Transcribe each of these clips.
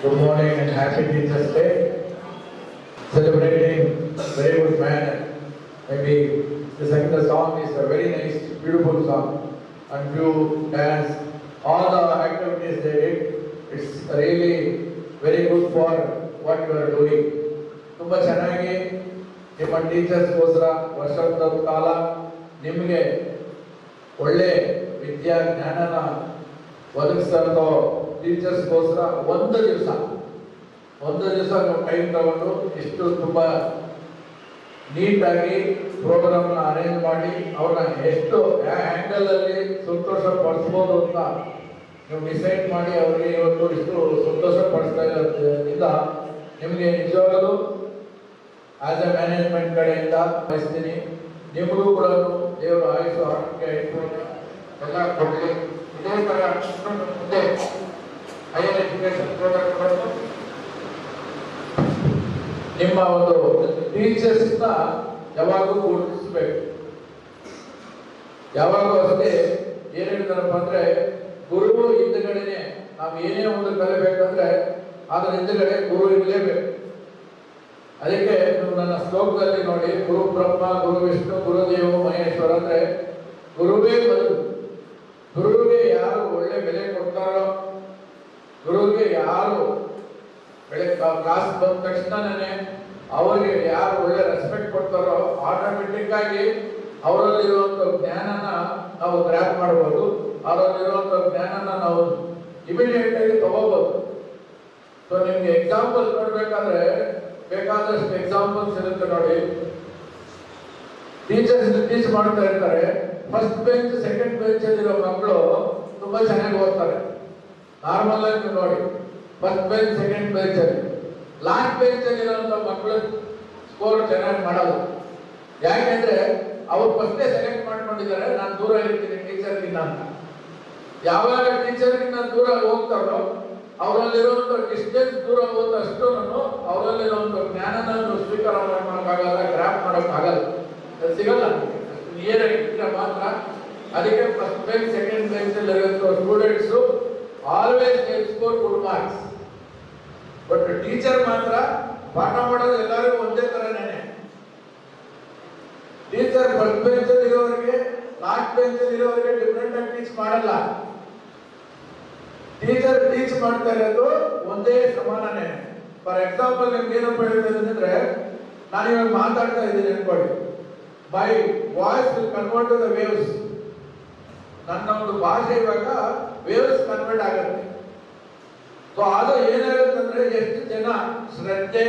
Good morning and happy Teachers Day. Celebrating very good manner. Maybe the song is a very nice, beautiful song. And you dance, all the activities they did, it's really very good for what you are doing. ತುಂಬ ಚೆನ್ನಾಗಿ ನಿಮ್ಮ ಟೀಚರ್ಸ್ಗೋಸ್ಕರ ವರ್ಷದ ಕಾಲ ನಿಮಗೆ ಒಳ್ಳೆ ವಿದ್ಯಾ ಜ್ಞಾನನ ಒದಗಿಸ್ತಾ ಟೀಚರ್ಸ್ಗೋಸ್ಕರ ಒಂದು ದಿವಸ ನೀವು ಟೈಮ್ ತಗೊಂಡು ಇಷ್ಟು ತುಂಬ ನೀಟಾಗಿ ಪ್ರೋಗ್ರಾಮ್ನ ಅರೇಂಜ್ ಮಾಡಿ ಅವ್ರನ್ನ ಎಷ್ಟು ಆ್ಯಂಗಲಲ್ಲಿ ಸಂತೋಷ ಪಡಿಸ್ಬೋದು ಅಂತ ನೀವು ಡಿಸೈಡ್ ಮಾಡಿ ಅವರಿಗೆ ಇವತ್ತು ಇಷ್ಟು ಸಂತೋಷ ಪಡಿಸ್ತಾ ಇರೋದ್ರಿಂದ ನಿಮಗೆ ನಿಜವಾಗಲೂ ಆಸ್ ಎ ಮ್ಯಾನೇಜ್ಮೆಂಟ್ ಕಡೆಯಿಂದ ಬಯಸ್ತೀನಿ. ನಿಮಗೂ ಕೂಡ ದೇವರು ಆಯುಷು ಆರೋಗ್ಯ ಇಟ್ಕೊಂಡು ಎಲ್ಲ ಕೊಡಲಿ. ಇದೇ ಥರ ಮುಂದೆ ಹೈಯರ್ ಎಜುಕೇಶನ್ ಪ್ರೋಗ್ರಾಮ್ ನಿಮ್ಮ ಒಂದು ಟೀಚರ್ಸ್ನ ಯಾವಾಗೂ ಗುರುತಿಸ್ಬೇಕು. ಯಾವಾಗೂ ಅಷ್ಟೇ ಏನು ಹೇಳ್ತಾರಪ್ಪ ಅಂದರೆ, ಗುರುವು ಹಿಂದುಗಡೆನೆ ನಾವು ಏನೇ ಒಂದು ಕಲಿಬೇಕಂದ್ರೆ ಅದರ ಹಿಂದುಗಡೆ ಗುರು ಇರಲೇಬೇಕು. ಅದಕ್ಕೆ ನೀವು ನನ್ನ ಶ್ಲೋಕದಲ್ಲಿ ನೋಡಿ, ಗುರು ಬ್ರಹ್ಮ ಗುರು ವಿಷ್ಣು ಗುರುದೇವ ಮಹೇಶ್ವರ ಅಂದರೆ ಗುರುವೇ ಬದು. ಗುರುವಿಗೆ ಯಾರು ಒಳ್ಳೆ ಬೆಲೆ ಕೊಡ್ತಾರೋ, ಗುರುವಿಗೆ ಯಾರು ಕ್ಲಾಸ್ ಬಂದ ತಕ್ಷಣನೇ ಅವರಿಗೆ ಯಾರು ಒಳ್ಳೆ ರೆಸ್ಪೆಕ್ಟ್ ಕೊಡ್ತಾರೋ ಆಟೋಮೆಟಿಕ್ ಆಗಿ ಅವರಲ್ಲಿರುವಂಥ ಜ್ಞಾನನ ನಾವು ಗ್ರ್ಯಾಪ್ ಮಾಡ್ಬೋದು. ಅದರಲ್ಲಿರುವಂಥ ಜ್ಞಾನನ ನಾವು ಇಮಿಡಿಯೇಟ್ ಆಗಿ ತಗೋಬಹುದು. ಸೊ ನಿಮ್ಗೆ ಎಕ್ಸಾಂಪಲ್ ನೋಡ್ಬೇಕಾದ್ರೆ ಬೇಕಾದಷ್ಟು ಎಕ್ಸಾಂಪಲ್ಸ್ ಇರುತ್ತೆ ನೋಡಿ. ಟೀಚರ್ಸ್ ಟೀಚ್ ಮಾಡ್ತಾ ಇರ್ತಾರೆ, ಫಸ್ಟ್ ಬೆಂಚ್ ಸೆಕೆಂಡ್ ಬೆಂಚ್ ಅಲ್ಲಿರೋ ಮಕ್ಕಳು ತುಂಬಾ ಚೆನ್ನಾಗಿ ಓದ್ತಾರೆ. ನಾರ್ಮಲ್ ಆಗಿ ನೋಡಿ, ಫಸ್ಟ್ ಬೆಂಚ್ ಸೆಕೆಂಡ್ ಬೆಂಚ್ ಅಲ್ಲಿ, ಲಾಸ್ಟ್ ಬೆಂಚ್ ಅಲ್ಲಿರುವಂತ ಮಕ್ಕಳು ಸ್ಕೋರ್ ಚೆನ್ನಾಗಿ ಮಾಡಲ್ಲ. ಯಾಕೆಂದ್ರೆ ಅವ್ರು ಫಸ್ಟೇ ಸೆಲೆಕ್ಟ್ ಮಾಡ್ಕೊಂಡಿದ್ದಾರೆ, ನಾನು ದೂರ ಇರ್ತೀನಿ ಟೀಚರ್ಗಿನ್ನ ಅಂತ. ಯಾವಾಗ ಟೀಚರ್ಗಿನ್ನ ದೂರ ಹೋಗ್ತಾರೋ ಅವರಲ್ಲಿರುವಂತ ಡಿಸ್ಟೆನ್ಸ್ ದೂರ ಹೋದಷ್ಟು ಅವರಲ್ಲಿರುವಂತ ಜ್ಞಾನನ ಸ್ವೀಕಾರ ಮಾಡೋಕ್ಕಾಗಲ್ಲ, ಗ್ರಾಪ್ ಮಾಡೋಕ್ಕಾಗಲ್ಲ, ಅದು ಸಿಗಲ್ಲ. ನಿಯರ್ ಮಾತ್ರ. ಅದಕ್ಕೆ ಫಸ್ಟ್ ಬೆಂಚ್ ಸೆಕೆಂಡ್ ಬೆಂಚ್ ಅಲ್ಲಿ ಇರುವಂತ students always they score good marks. But teacher ಮಾತ್ರ ಪಾಠ ಮಾಡೋದು ಎಲ್ಲರಿಗೂ ಒಂದೇ ತರನೇ. ಟೀಚರ್ ಫಸ್ಟ್ ಬೆಂಚ್ ಅಲ್ಲಿ ಇರೋರಿಗೆ ಲಾಸ್ಟ್ ಬೆಂಚ್ ಅಲ್ಲಿ ಇರೋರಿಗೆ ಡಿಫ್ರೆಂಟ್ ಆಗಿ ಟೀಚ್ ಮಾಡಲ್ಲ. ಟೀಚರ್ ಟೀಚ್ ಮಾಡ್ತಾ ಇರೋದು ಒಂದೇ ಸಮಾನನೇ. ಫಾರ್ ಎಕ್ಸಾಂಪಲ್ ನಿಮ್ಗೆ ಏನಪ್ಪ ಹೇಳ್ತೇನೆ ಅಂದ್ರೆ, ನಾನು ಇವಾಗ ಮಾತಾಡ್ತಾ ಇದ್ದೀನಿ ಅನ್ಕೊಳ್ಳಿ, my voice will convert to the waves. ನನ್ನ ಒಂದು ಭಾಷೆ ಇವಾಗ ವೇವ್ಸ್ ಕನ್ವರ್ಟ್ ಆಗುತ್ತೆ. ಸೊ ಅದು ಏನಾಗುತ್ತಂದ್ರೆ, ಎಷ್ಟು ಜನ ಶ್ರದ್ಧೆ,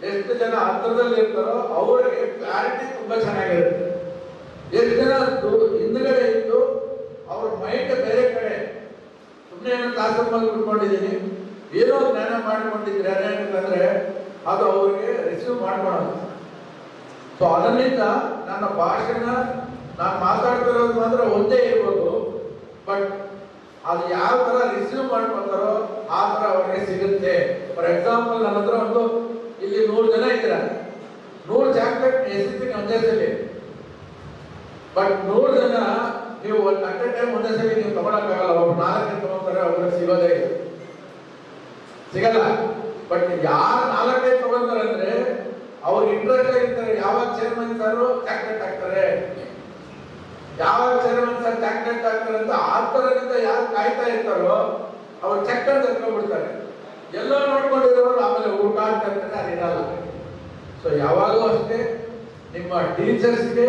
ಎಷ್ಟು ಜನ ಹತ್ರದಲ್ಲಿ ಇರ್ತಾರೋ ಅವರಿಗೆ ಕ್ಲಾರಿಟಿ ತುಂಬಾ ಚೆನ್ನಾಗಿರುತ್ತೆ. ಎಷ್ಟು ಜನ ಹಿಂದ್ಗಡೆ ಇದ್ದು ಅವ್ರ ಮೈಂಡ್ ಬೇರೆ ಕಡೆ ಸುಮ್ಮನೆ ಏನೋ ಕ್ಲಾಸಲ್ಲಿ ಕುತ್ಕೊಂಡಿದ್ದೀನಿ ಏನೋ ಜ್ಞಾನ ಮಾಡ್ಕೊಂಡಿದ್ರೆ ಅಂತಂದ್ರೆ ಅದು ಅವ್ರಿಗೆ ರಿಸೀವ್ ಮಾಡ್ಕೊಳೋದು. ಸೊ ಅದರಿಂದ ನನ್ನ ಭಾಷೆನ ನಾನು ಮಾತಾಡ್ತಿರೋದು ಮಾತ್ರ ಒಂದೇ ಇರ್ಬೋದು, ಬಟ್ ಅದು ಯಾವ ತರ ರಿಸೀವ್ ಮಾಡ್ಕೊತಾರೋ ಆ ತರ ಅವ್ರಿಗೆ ಸಿಗುತ್ತೆ. ಫಾರ್ ಎಕ್ಸಾಂಪಲ್ ನನ್ನ ಹತ್ರ ಒಂದು ಇಲ್ಲಿ 100 ಜನ ಇದ್ದೀರ, 100 ಚಾಕ್ಲೇಟ್ ಎಸಿತೀನಿ ಒಂದೇ ಸಲ. ಬಟ್ 100 ಜನ ನೀವು ಒಂದು ಅಟ್ ಟೈಮ್ ಒಂದೇ ಸಲ ನೀವು ತಗೊಳಕ್ಕಾಗಲ್ಲ. ಒಬ್ಬರು 4 ತಗೋತಾರೆ, ಒಬ್ಬರು ಸಿಗೋದೇ ಸಿಗಲ್ಲ. ಬಟ್ ಯಾರು 4 ತಗೋತಾರೆ ಅಂದ್ರೆ ಅವ್ರಿಗೆ ಇಂಟ್ರೆಸ್ಟ್ ಆಗಿರ್ತಾರೆ. ಯಾವಾಗ ಚೇರ್ಮನ್ ಸಾರು ಚಾಕ್ಲೇಟ್ ಹಾಕ್ತಾರೆ, ಯಾವಾಗ ಚೇರ್ಮನ್ ಸರ್ ಚಾಕ್ಲೇಟ್ ಹಾಕ್ತಾರೆ ಅಂತ ಆ ತರದಿಂದ ಯಾರು ಕಾಯ್ತಾ ಇರ್ತಾರೋ ಅವ್ರು ಚಕ್ಕರ್ ತಗೊಂಡ್ಬಿಡ್ತಾರೆ. ಎಲ್ಲೋ ನೋಡ್ಕೊಂಡಿರೋರು ಆಮೇಲೆ ಹುಡುಕಾಡ್ತಾ ಇರ್ತಾರೆ, ಅದಿರಲ್ಲ. ಸೊ ಯಾವಾಗಲೂ ಅಷ್ಟೇ ನಿಮ್ಮ ಟೀಚರ್ಸ್ಗೆ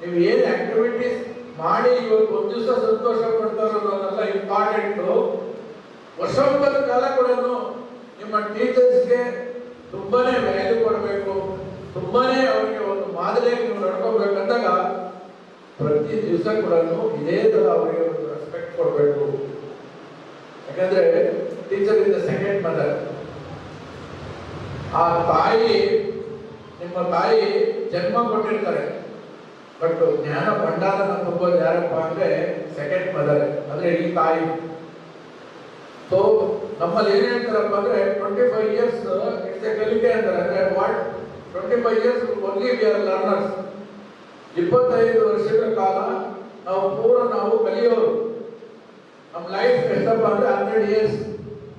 ನೀವು ಏನು ಆಕ್ಟಿವಿಟೀಸ್ ಮಾಡಿ ಇವತ್ತು ಒಂದು ದಿವಸ ಸಂತೋಷ ಪಡ್ತಾರೋ ಅನ್ನೋದೆಲ್ಲ ಇಂಪಾರ್ಟೆಂಟು. ವರ್ಷೋತ್ತರ ಕಾಲ ಕೂಡ ನಿಮ್ಮ ಟೀಚರ್ಸ್ಗೆ ತುಂಬಾನೇ ವ್ಯಾಲ್ಯೂ ಕೊಡಬೇಕು, ತುಂಬಾನೇ ಅವರಿಗೆ ಒಂದು ಮಾದರಿಯಾಗಿ ನೀವು ನಡ್ಕೋಬೇಕಂದಾಗ ಪ್ರತಿ ದಿವಸ ಕೂಡ ಇದೇ ತರ ಅವರಿಗೆ ಒಂದು ರೆಸ್ಪೆಕ್ಟ್ ಕೊಡಬೇಕು. ಯಾಕಂದ್ರೆ teacher is the second mother. ಆ ತಾಯಿ, ನಿಮ್ಮ ತಾಯಿ ಜನ್ಮ ಕೊಟ್ಟಿರ್ತಾರೆ, ಬಟ್ ಜ್ಞಾನ ಭಂಡಾರನ ತುಂಬೋದು ಯಾರಪ್ಪ ಅಂದ್ರೆ ಸೆಕೆಂಡ್ ಮದರ್, ಅಂದ್ರೆ ಈ ತಾಯಿ. ಸೊ ನಮ್ಮಲ್ಲಿ ಏನ್ ಹೇಳ್ತಾರಪ್ಪ ಅಂದ್ರೆ 25 years ಇಟ್ಸ್ ಎ ಕಲಿಕೆ ಅಂತಾರೆ. ಅಂದ್ರೆ what 25 years only we are learners. 25 ವರ್ಷಗಳ ಕಾಲ ನಾವು ಕಲಿಯೋರು. ನಮ್ಮ ಲೈಫ್ ಎಷ್ಟಪ್ಪ ಅಂದ್ರೆ 100 years.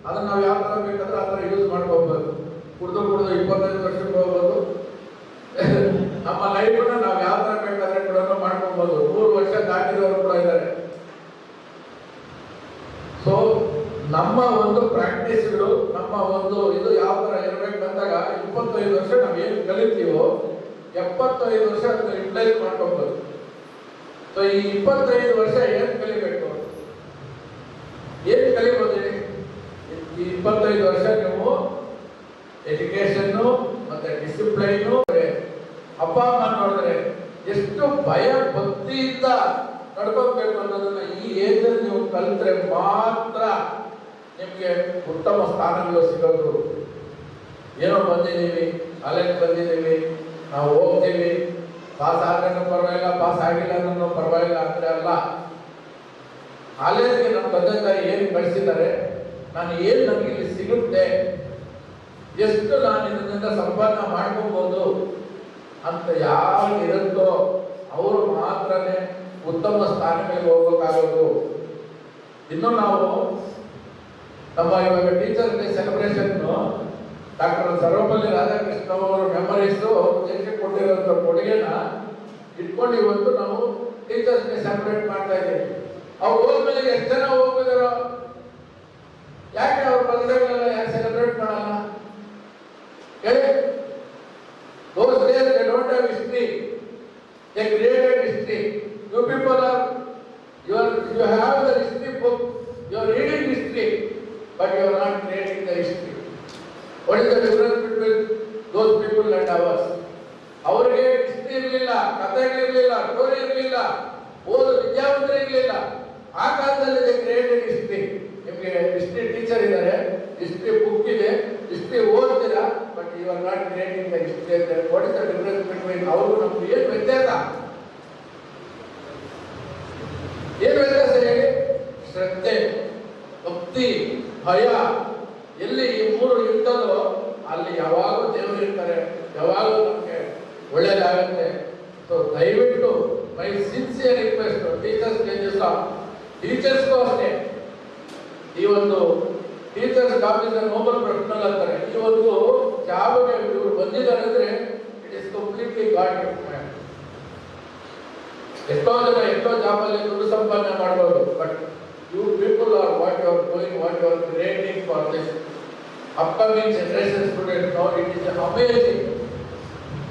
ಅದನ್ನ ನಾವು ಯಾವ ತರ ಬೇಕಾದ್ರೆ ಆ ತರ ಯೂಸ್ ಮಾಡ್ಕೋಬಹುದು. ಕುಡ್ದು 25 ವರ್ಷಕ್ಕೆ ಹೋಗ್ಬೋದು. ನಮ್ಮ ಲೈಫ್ನ ನಾವು ಯಾವ ತರ ಬೇಕಾದ್ರೆ ಕೂಡ ಮಾಡ್ಕೋಬಹುದು. 100 ವರ್ಷ ದಾಟಿರೋರು ಕೂಡ ಇದ್ದಾರೆ. ಸೊ ನಮ್ಮ ಒಂದು ಪ್ರಾಕ್ಟೀಸ್ಗಳು, ನಮ್ಮ ಒಂದು ಇದು ಯಾವ ತರ ಇರ್ಬೇಕಂದಾಗ 25 ವರ್ಷ ನಾವು ಏನು ಕಲಿತೀವೋ 75 ವರ್ಷ ಅದನ್ನ ರಿಪ್ಲೇಸ್ ಮಾಡ್ಕೋಬಹುದು. ಸೊ ಈ 25 ವರ್ಷ ಏನ್ ಕಲಿಬೇಕು, ಏನ್ ಕಲಿಬಹುದು? ಈ 25 ವರ್ಷ ನೀವು ಎಜುಕೇಶನ್ ಮತ್ತೆ ಡಿಸಿಪ್ಲೈನು, ಅಪ್ಪ ಅಮ್ಮ ನೋಡಿದ್ರೆ ಎಷ್ಟು ಭಯ ಭಕ್ತಿಯಿಂದ ನಡ್ಕೋಬೇಕು ಅನ್ನೋದನ್ನ ಈ ಏಜ್ ಅಲ್ಲಿ ನೀವು ಕಲಿತ್ರೆ ಮಾತ್ರ ನಿಮ್ಗೆ ಉತ್ತಮ ಸ್ಥಾನಗಳು ಸಿಗೋದು. ಏನೋ ಬಂದಿದ್ದೀವಿ, ಕಾಲೇಜ್ ಬಂದಿದ್ದೀವಿ, ನಾವು ಹೋಗ್ತೀವಿ, ಪಾಸ್ ಆದ್ರೂ ಪರವಾಗಿಲ್ಲ, ಪಾಸ್ ಆಗಿಲ್ಲ ಅನ್ನೋ ಪರವಾಗಿಲ್ಲ ಅಂದ್ರೆ ಅಲ್ಲ. ಕಾಲೇಜ್ಗೆ ನಮ್ಮ ತಂದೆ ತಾಯಿ ಏನು ಕಳಿಸಿದ್ದಾರೆ, ನಾನು ಏನು ನನಗೆ ಇಲ್ಲಿ ಸಿಗುತ್ತೆ, ಎಷ್ಟು ನಾನು ಇದರಿಂದ ಸಂಪಾದನೆ ಮಾಡ್ಕೋಬಹುದು ಅಂತ ಯಾವಾಗ ಇರುತ್ತೋ ಅವರು ಮಾತ್ರನೇ ಉತ್ತಮ ಸ್ಥಾನಗಳಿಗೆ ಹೋಗ್ಬೇಕಾಗೋದು. ಇನ್ನು ನಾವು ನಮ್ಮ ಇವಾಗ teacher day celebration doctor Sarvepalli Radhakrishna ಅವರು ಮೆಮರೀಸ್ ಅವರು ದೇಶಕ್ಕೆ ಕೊಟ್ಟಿರುವಂತ ಕೊಡುಗೆನ ಇಟ್ಕೊಂಡು ಇವತ್ತು ನಾವು ಟೀಚರ್ಸ್ ಡೇ ಸೆಲೆಬ್ರೇಟ್ ಮಾಡ್ತಾ ಇದ್ದೀವಿ. ಅವ್ರು ಹೋದ್ಮೇಲೆ ಎಷ್ಟು ಜನ ಹೋಗ್ತಿದಾರೋ, ಯಾಕೆ ಅವ್ರ ಬರ್ತ್ಡೇಗಳೆಲ್ಲ ಯಾಕೆ ಸೆಲೆಬ್ರೇಟ್ ಮಾಡಲ್ಲ ಹೇಳಿ? Those days they don't have history, they created history. You people are, you have the ಆ ಕಾಲದಲ್ಲಿ ಕ್ರಿಯೇಟೆಡ್ ಹಿಸ್ಟ್ರಿ. ನಿಮಗೆ ಹಿಸ್ಟ್ರಿ ಟೀಚರ್ ಇದ್ದಾರೆ, ಹಿಸ್ಟ್ರಿ ಬುಕ್ ಇದೆ, ಹಿಸ್ಟ್ರಿ ಓದ್ತೀರಾ, but you are not creating the history ಅಂತ. What is the difference between ಅವರು ನಮ್ಗೆ ಏನು ವ್ಯತ್ಯಾಸ? ಏನು ವ್ಯತ್ಯಾಸ ಹೇಳಿ? ಶ್ರದ್ಧೆ, ಭಕ್ತಿ, ಭಯ. ಎಲ್ಲಿ ಈ ಮೂರು ಇರ್ತದೋ ಅಲ್ಲಿ ಯಾವಾಗಲೂ ದೇವರು ಇರ್ತಾರೆ, ಯಾವಾಗಲೂ ನಮಗೆ ಒಳ್ಳೇದಾಗುತ್ತೆ. ಸೊ ದಯವಿಟ್ಟು ಮೈ ಸಿನ್ಸಿಯರ್ ರಿಕ್ವೆಸ್ಟ್, ಟೀಚರ್ಸ್ಗೆ ದಿವಸ ಟೀಚರ್ಸ್ಗೂ ಅಷ್ಟೇ, ಈ ಒಂದು ಟೀಚರ್ಸ್ ಆಫೀಸ್ ನೋಬಲ್ ಪ್ರೊಫೆಷನಲ್ ಅಂತಾರೆ. ಈ ಒಂದು ಜಾಬ್ಗೆ ಇವರು ಬಂದಿದ್ದಾರೆ ಅಂದ್ರೆ it is completely god gift. ಎಷ್ಟೋ ಜನ ಎಷ್ಟೋ ಜಾಬಲ್ಲಿ ದುಡ್ಡು ಸಂಪಾದನೆ ಮಾಡಬಹುದು, but you people are what you are doing, what you are creating for this upcoming generation students. Now it is amazing.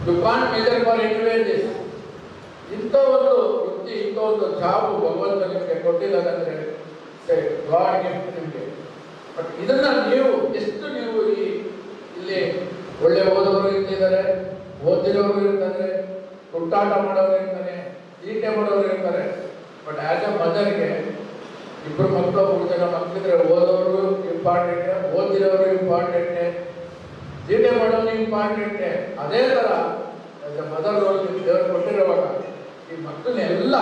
You can't measure for anywhere this. ಇಂಥ ಒಂದು ವೃತ್ತಿ, ಇಂಥ ಒಂದು ಜಾಬ್ ಭಗವಂತ ನಿಮಗೆ ಕೊಟ್ಟಿದ್ದಾನಂದ್ರೆ ಗಾಡ್ ಗಿಫ್ಟ್ ನಿಮಗೆ. ಬಟ್ ಇದನ್ನ ನೀವು ಎಷ್ಟು ನೀವು ಇಲ್ಲಿ ಒಳ್ಳೆ ಓದೋರು ಇರ್ತಿದ್ದಾರೆ, ಓದಿರೋರು ಇರ್ತಾರೆ, ಹುಟ್ಟಾಟ ಮಾಡೋರು ಇರ್ತಾರೆ, ತೀಟೆ ಮಾಡೋರು ಇರ್ತಾರೆ. ಬಟ್ ಆಸ್ ಎ ಮದರ್ಗೆ ಇಬ್ಬರು ಮಕ್ಕಳು, 3 ಜನ ಮಕ್ಕಳಿದ್ರೆ ಓದೋರು ಇಂಪಾರ್ಟೆಂಟ್, ಓದಿರೋರು ಇಂಪಾರ್ಟೆಂಟ್, ತೀಟೆ ಮಾಡೋರು ಇಂಪಾರ್ಟೆಂಟ್. ಅದೇ ಥರ ಮದರ್ ರೋಲ್ ದೇವರು ಕೊಟ್ಟಿರುವಾಗ ಈ ಮಕ್ಕಳನ್ನೆಲ್ಲ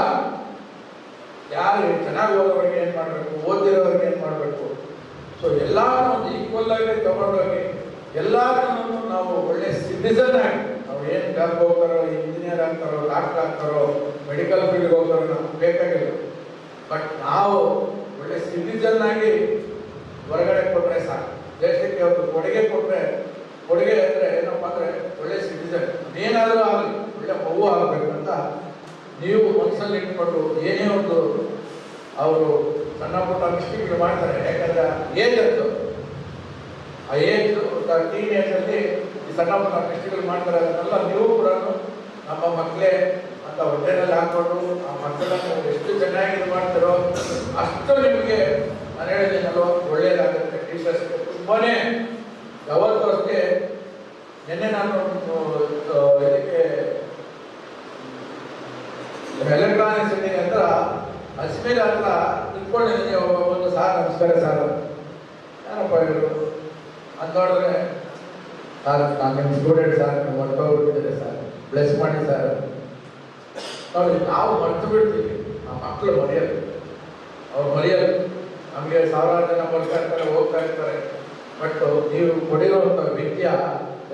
ಯಾರು ಚೆನ್ನಾಗಿ ಓದೋರಿಗೆ ಏನು ಮಾಡಬೇಕು, ಓದಿರೋರಿಗೆ ಏನು ಮಾಡಬೇಕು, ಸೊ ಎಲ್ಲರೂ ಒಂದು ಈಕ್ವಲ್ ಆಗಿ ತಗೊಂಡೋಗಿ ಎಲ್ಲರನ್ನೂ ನಾವು ಒಳ್ಳೆ ಸಿಟಿಸನ್ ಆಗಿ, ನಾವು ಏನು ಜಾಬ್ ಹೋಗ್ತಾರೋ, ಇಂಜಿನಿಯರ್ ಆಗ್ತಾರೋ, ಡಾಕ್ಟರ್ ಆಗ್ತಾರೋ, ಮೆಡಿಕಲ್ ಫೀಲ್ಡ್ಗೆ ಹೋಗ್ತಾರೋ ನಮ್ಗೆ ಬೇಕಾಗಿಲ್ಲ. ಬಟ್ ನಾವು ಒಳ್ಳೆ ಸಿಟಿಸನ್ ಆಗಿ ಹೊರಗಡೆ ಕೊಟ್ಟರೆ ಸಾಕು. ದೇಶಕ್ಕೆ ಒಂದು ಕೊಡುಗೆ ಕೊಟ್ಟರೆ, ಕೊಡುಗೆ ಅಂದರೆ ಏನಪ್ಪ ಅಂದರೆ ಒಳ್ಳೆ ಸಿಟಿಸನ್, ಏನಾದರೂ ಆಗಲಿ ಒಳ್ಳೆ ಮಗು ಆಗಬೇಕಂತ ನೀವು ಮನಸ್ಸಲ್ಲಿ ಇಟ್ಕೊಂಡು ಏನೇ ಒಂದು ಅವರು ಸಣ್ಣ ಪುಟ್ಟ ಮಿಸ್ಟೇಕ್ಗಳು ಮಾಡ್ತಾರೆ. ಯಾಕಂದರೆ ಏಜ್ ಅದು, ಆ ಏಜ್ ಟೀನ್ ಏಜಲ್ಲಿ ಈ ಸಣ್ಣ ಪುಟ್ಟ ಮಿಸ್ಟೇಕ್ಗಳು ಮಾಡ್ತಾರೆ. ಅದನ್ನೆಲ್ಲ ನೀವು ಕೂಡ ನಮ್ಮ ಮಕ್ಕಳೇ ಅಂತ ಹೊಟ್ಟೆನಲ್ಲಿ ಹಾಕ್ಕೊಂಡು ಆ ಮಕ್ಕಳನ್ನು ಎಷ್ಟು ಚೆನ್ನಾಗಿ ಇದು ಮಾಡ್ತಾರೋ ಅಷ್ಟು ನಿಮಗೆ ನಾನು ಹೇಳಿದ್ದೀನಲ್ವ ಒಳ್ಳೇದಾಗುತ್ತೆ. ಟೀಚರ್ಸ್ ತುಂಬಾ ಯಾವತ್ತೂ ಅಷ್ಟೇ. ನಿನ್ನೆ ನಾನು ಇದಕ್ಕೆ ಎಲೆಕ್ಟ್ರಾನಿಕ್ಸ್ ಸಿಟಿ ಹತ್ರ ಅಜ್ಮೀರ್ ಹತ್ರ ನಿಂತ್ಕೊಂಡಿದ್ದೀನಿ. ಒಂದು ಸಾರ್ ನಮಸ್ಕಾರ ಸಾರ್, ಯಾರಪ್ಪ ಇವರು ಅಂತ ನೋಡಿದ್ರೆ, ಸರ್ ನಾನು ನಿಮ್ಮ ಸ್ಟೂಡೆಂಟ್ ಸರ್, ನೀವು ಹೊರಟೋಗ್ಬಿಟ್ಟಿದ್ದೀರಿ ಸರ್, ಬ್ಲೆಸ್ ಮಾಡಿ ಸರ್. ನೋಡಿ ನಾವು ಮರ್ತು ಬಿಡ್ತೀವಿ, ಆ ಮಕ್ಕಳು ಮರೆಯೋದು, ಅವ್ರು ಮರೆಯೋದು. ನಮಗೆ ಸಾವಿರಾರು ಜನ ಬರ್ತಾ ಇರ್ತಾರೆ, ಹೋಗ್ತಾ ಇರ್ತಾರೆ, ಬಟ್ ನೀವು ಕೊಡಿರುವಂಥ ವಿದ್ಯ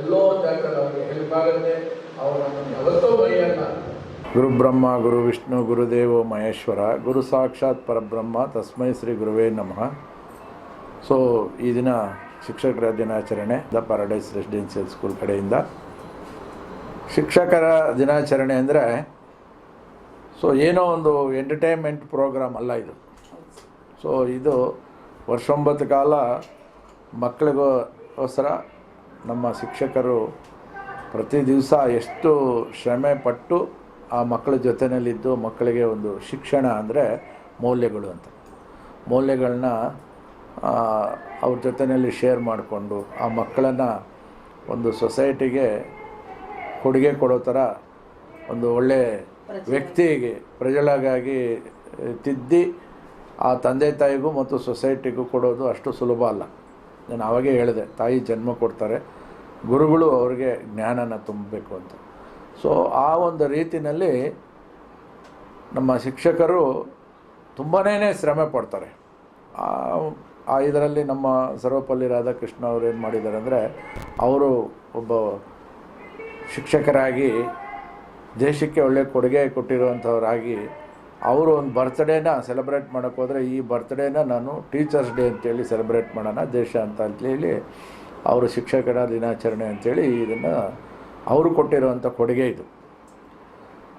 ಎಲ್ಲೋ ಒಂದು ಜಾಗದಲ್ಲಿ ಅವ್ರಿಗೆ ಹೆಲ್ಪ್ ಆಗುತ್ತೆ. ಅವ್ರು ನಮ್ಮನ್ನು ಯಾವತ್ತೂ ಮರೆಯಲ್ಲ. ಗುರು ಬ್ರಹ್ಮ ಗುರು ವಿಷ್ಣು ಗುರುದೇವೋ ಮಹೇಶ್ವರ, ಗುರು ಸಾಕ್ಷಾತ್ ಪರಬ್ರಹ್ಮ ತಸ್ಮೈ ಶ್ರೀ ಗುರುವೇ ನಮಃ. ಸೊ ಈ ದಿನ ಶಿಕ್ಷಕರ ದಿನಾಚರಣೆ ದ ಪ್ಯಾರಡೈಸ್ ರೆಸಿಡೆನ್ಷಿಯಲ್ ಸ್ಕೂಲ್ ಕಡೆಯಿಂದ. ಶಿಕ್ಷಕರ ದಿನಾಚರಣೆ ಅಂದರೆ ಸೊ ಏನೋ ಒಂದು ಎಂಟರ್ಟೈನ್ಮೆಂಟ್ ಪ್ರೋಗ್ರಾಮ್ ಅಲ್ಲ ಇದು. ಸೊ ಇದು ವರ್ಷೊಂಬತ್ತು ಕಾಲ ಮಕ್ಕಳಿಗೋಸ್ಕರ ನಮ್ಮ ಶಿಕ್ಷಕರು ಪ್ರತಿ ದಿವಸ ಎಷ್ಟು ಶ್ರಮೆ ಪಟ್ಟು ಆ ಮಕ್ಕಳ ಜೊತೆಯಲ್ಲಿದ್ದು ಮಕ್ಕಳಿಗೆ ಒಂದು ಶಿಕ್ಷಣ ಅಂದರೆ ಮೌಲ್ಯಗಳು ಅಂತ, ಮೌಲ್ಯಗಳನ್ನ ಅವ್ರ ಜೊತೆಯಲ್ಲಿ ಶೇರ್ ಮಾಡಿಕೊಂಡು ಆ ಮಕ್ಕಳನ್ನು ಒಂದು ಸೊಸೈಟಿಗೆ ಕೊಡುಗೆ ಕೊಡೋ ಥರ ಒಂದು ಒಳ್ಳೆ ವ್ಯಕ್ತಿಗೆ ಪ್ರಜೆಗಳಾಗಿ ತಿದ್ದಿ ಆ ತಂದೆ ತಾಯಿಗೂ ಮತ್ತು ಸೊಸೈಟಿಗೂ ಕೊಡೋದು ಅಷ್ಟು ಸುಲಭ ಅಲ್ಲ. ನಾನು ಆವಾಗೇ ಹೇಳಿದೆ, ತಾಯಿ ಜನ್ಮ ಕೊಡ್ತಾರೆ, ಗುರುಗಳು ಅವ್ರಿಗೆ ಜ್ಞಾನನ ತುಂಬಬೇಕು ಅಂತ. ಸೊ ಆ ಒಂದು ರೀತಿಯಲ್ಲಿ ನಮ್ಮ ಶಿಕ್ಷಕರು ತುಂಬಾ ಶ್ರಮ ಪಡ್ತಾರೆ. ಆ ಇದರಲ್ಲಿ ನಮ್ಮ ಸರ್ವಪಲ್ಲಿ ರಾಧಾಕೃಷ್ಣ ಅವರು ಏನು ಮಾಡಿದ್ದಾರೆ ಅಂದರೆ, ಅವರು ಒಬ್ಬ ಶಿಕ್ಷಕರಾಗಿ ದೇಶಕ್ಕೆ ಒಳ್ಳೆ ಕೊಡುಗೆ ಕೊಟ್ಟಿರುವಂಥವರಾಗಿ ಅವರು ಒಂದು ಬರ್ತ್ಡೇನ ಸೆಲೆಬ್ರೇಟ್ ಮಾಡೋಕ್ಕೆ ಹೋದರೆ, ಈ ಬರ್ತ್ಡೇನ ನಾನು ಟೀಚರ್ಸ್ ಡೇ ಅಂತೇಳಿ ಸೆಲೆಬ್ರೇಟ್ ಮಾಡೋಣ ದೇಶ ಅಂತೇಳಿ ಅವರು ಶಿಕ್ಷಕರ ದಿನಾಚರಣೆ ಅಂಥೇಳಿ ಇದನ್ನು ಅವರು ಕೊಟ್ಟಿರುವಂಥ ಕೊಡುಗೆ ಇದು.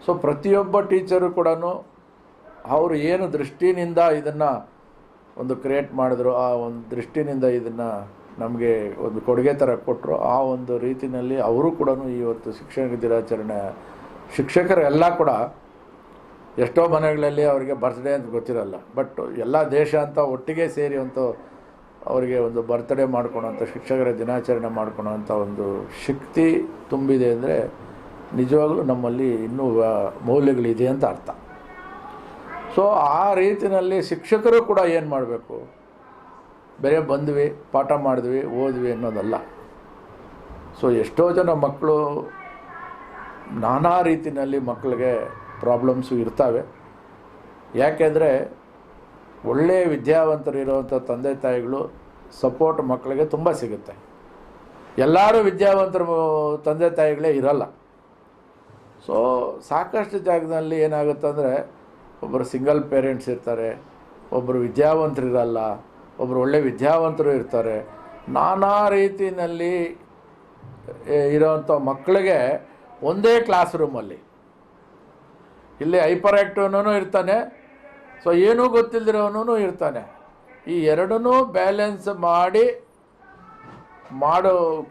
ಸೊ ಪ್ರತಿಯೊಬ್ಬ ಟೀಚರು ಕೂಡ ಅವರು ಏನು ದೃಷ್ಟಿನಿಂದ ಇದನ್ನು ಒಂದು ಕ್ರಿಯೇಟ್ ಮಾಡಿದ್ರು, ಆ ಒಂದು ದೃಷ್ಟಿನಿಂದ ಇದನ್ನು ನಮಗೆ ಒಂದು ಕೊಡುಗೆ ಥರ ಕೊಟ್ಟರು, ಆ ಒಂದು ರೀತಿಯಲ್ಲಿ ಅವರು ಕೂಡ ಇವತ್ತು ಶಿಕ್ಷಕ ದಿನಾಚರಣೆ ಶಿಕ್ಷಕರೆಲ್ಲ ಕೂಡ ಎಷ್ಟೋ ಮನೆಗಳಲ್ಲಿ ಅವರಿಗೆ ಬರ್ತ್ಡೇ ಅಂತ ಗೊತ್ತಿರಲ್ಲ, ಬಟ್ ಎಲ್ಲ ದೇಶ ಅಂತ ಒಟ್ಟಿಗೆ ಸೇರಿ ಅಂತ ಅವರಿಗೆ ಒಂದು ಬರ್ತ್ಡೇ ಮಾಡ್ಕೊಳೋಂಥ ಶಿಕ್ಷಕರ ದಿನಾಚರಣೆ ಮಾಡ್ಕೊಳೋಂಥ ಒಂದು ಶಕ್ತಿ ತುಂಬಿದೆ ಅಂದರೆ ನಿಜವಾಗಲೂ ನಮ್ಮಲ್ಲಿ ಇನ್ನೂ ಮೌಲ್ಯಗಳಿದೆ ಅಂತ ಅರ್ಥ. ಸೊ ಆ ರೀತಿಯಲ್ಲಿ ಶಿಕ್ಷಕರು ಕೂಡ ಏನು ಮಾಡಬೇಕು, ಬೇರೆ ಬಂದ್ವಿ ಪಾಠ ಮಾಡಿದ್ವಿ ಓದ್ವಿ ಅನ್ನೋದಲ್ಲ. ಸೊ ಎಷ್ಟೋ ಜನ ಮಕ್ಕಳು ನಾನಾ ರೀತಿಯಲ್ಲಿ ಮಕ್ಕಳಿಗೆ ಪ್ರಾಬ್ಲಮ್ಸು ಇರ್ತವೆ. ಯಾಕೆಂದರೆ ಒಳ್ಳೆಯ ವಿದ್ಯಾವಂತರಿರುವಂಥ ತಂದೆ ತಾಯಿಗಳು ಸಪೋರ್ಟ್ ಮಕ್ಕಳಿಗೆ ತುಂಬ ಸಿಗುತ್ತೆ. ಎಲ್ಲರೂ ವಿದ್ಯಾವಂತರು ತಂದೆ ತಾಯಿಗಳೇ ಇರಲ್ಲ. ಸೊ ಸಾಕಷ್ಟು ಜಾಗದಲ್ಲಿ ಏನಾಗುತ್ತೆ ಅಂದರೆ ಒಬ್ಬರು ಸಿಂಗಲ್ ಪೇರೆಂಟ್ಸ್ ಇರ್ತಾರೆ, ಒಬ್ಬರು ವಿದ್ಯಾವಂತರಿರಲ್ಲ, ಒಬ್ಬರು ಒಳ್ಳೆ ವಿದ್ಯಾವಂತರು ಇರ್ತಾರೆ. ನಾನಾ ರೀತಿಯಲ್ಲಿ ಇರೋವಂಥ ಮಕ್ಕಳಿಗೆ ಒಂದೇ ಕ್ಲಾಸ್ ರೂಮಲ್ಲಿ ಇಲ್ಲಿ ಹೈಪರ್ ಆ್ಯಕ್ಟಿವ್ನೂ ಇರ್ತಾನೆ, ಸೊ ಏನೂ ಗೊತ್ತಿಲ್ಲದಿರೋನು ಇರ್ತಾನೆ. ಈ ಎರಡನ್ನೂ ಬ್ಯಾಲೆನ್ಸ್ ಮಾಡಿ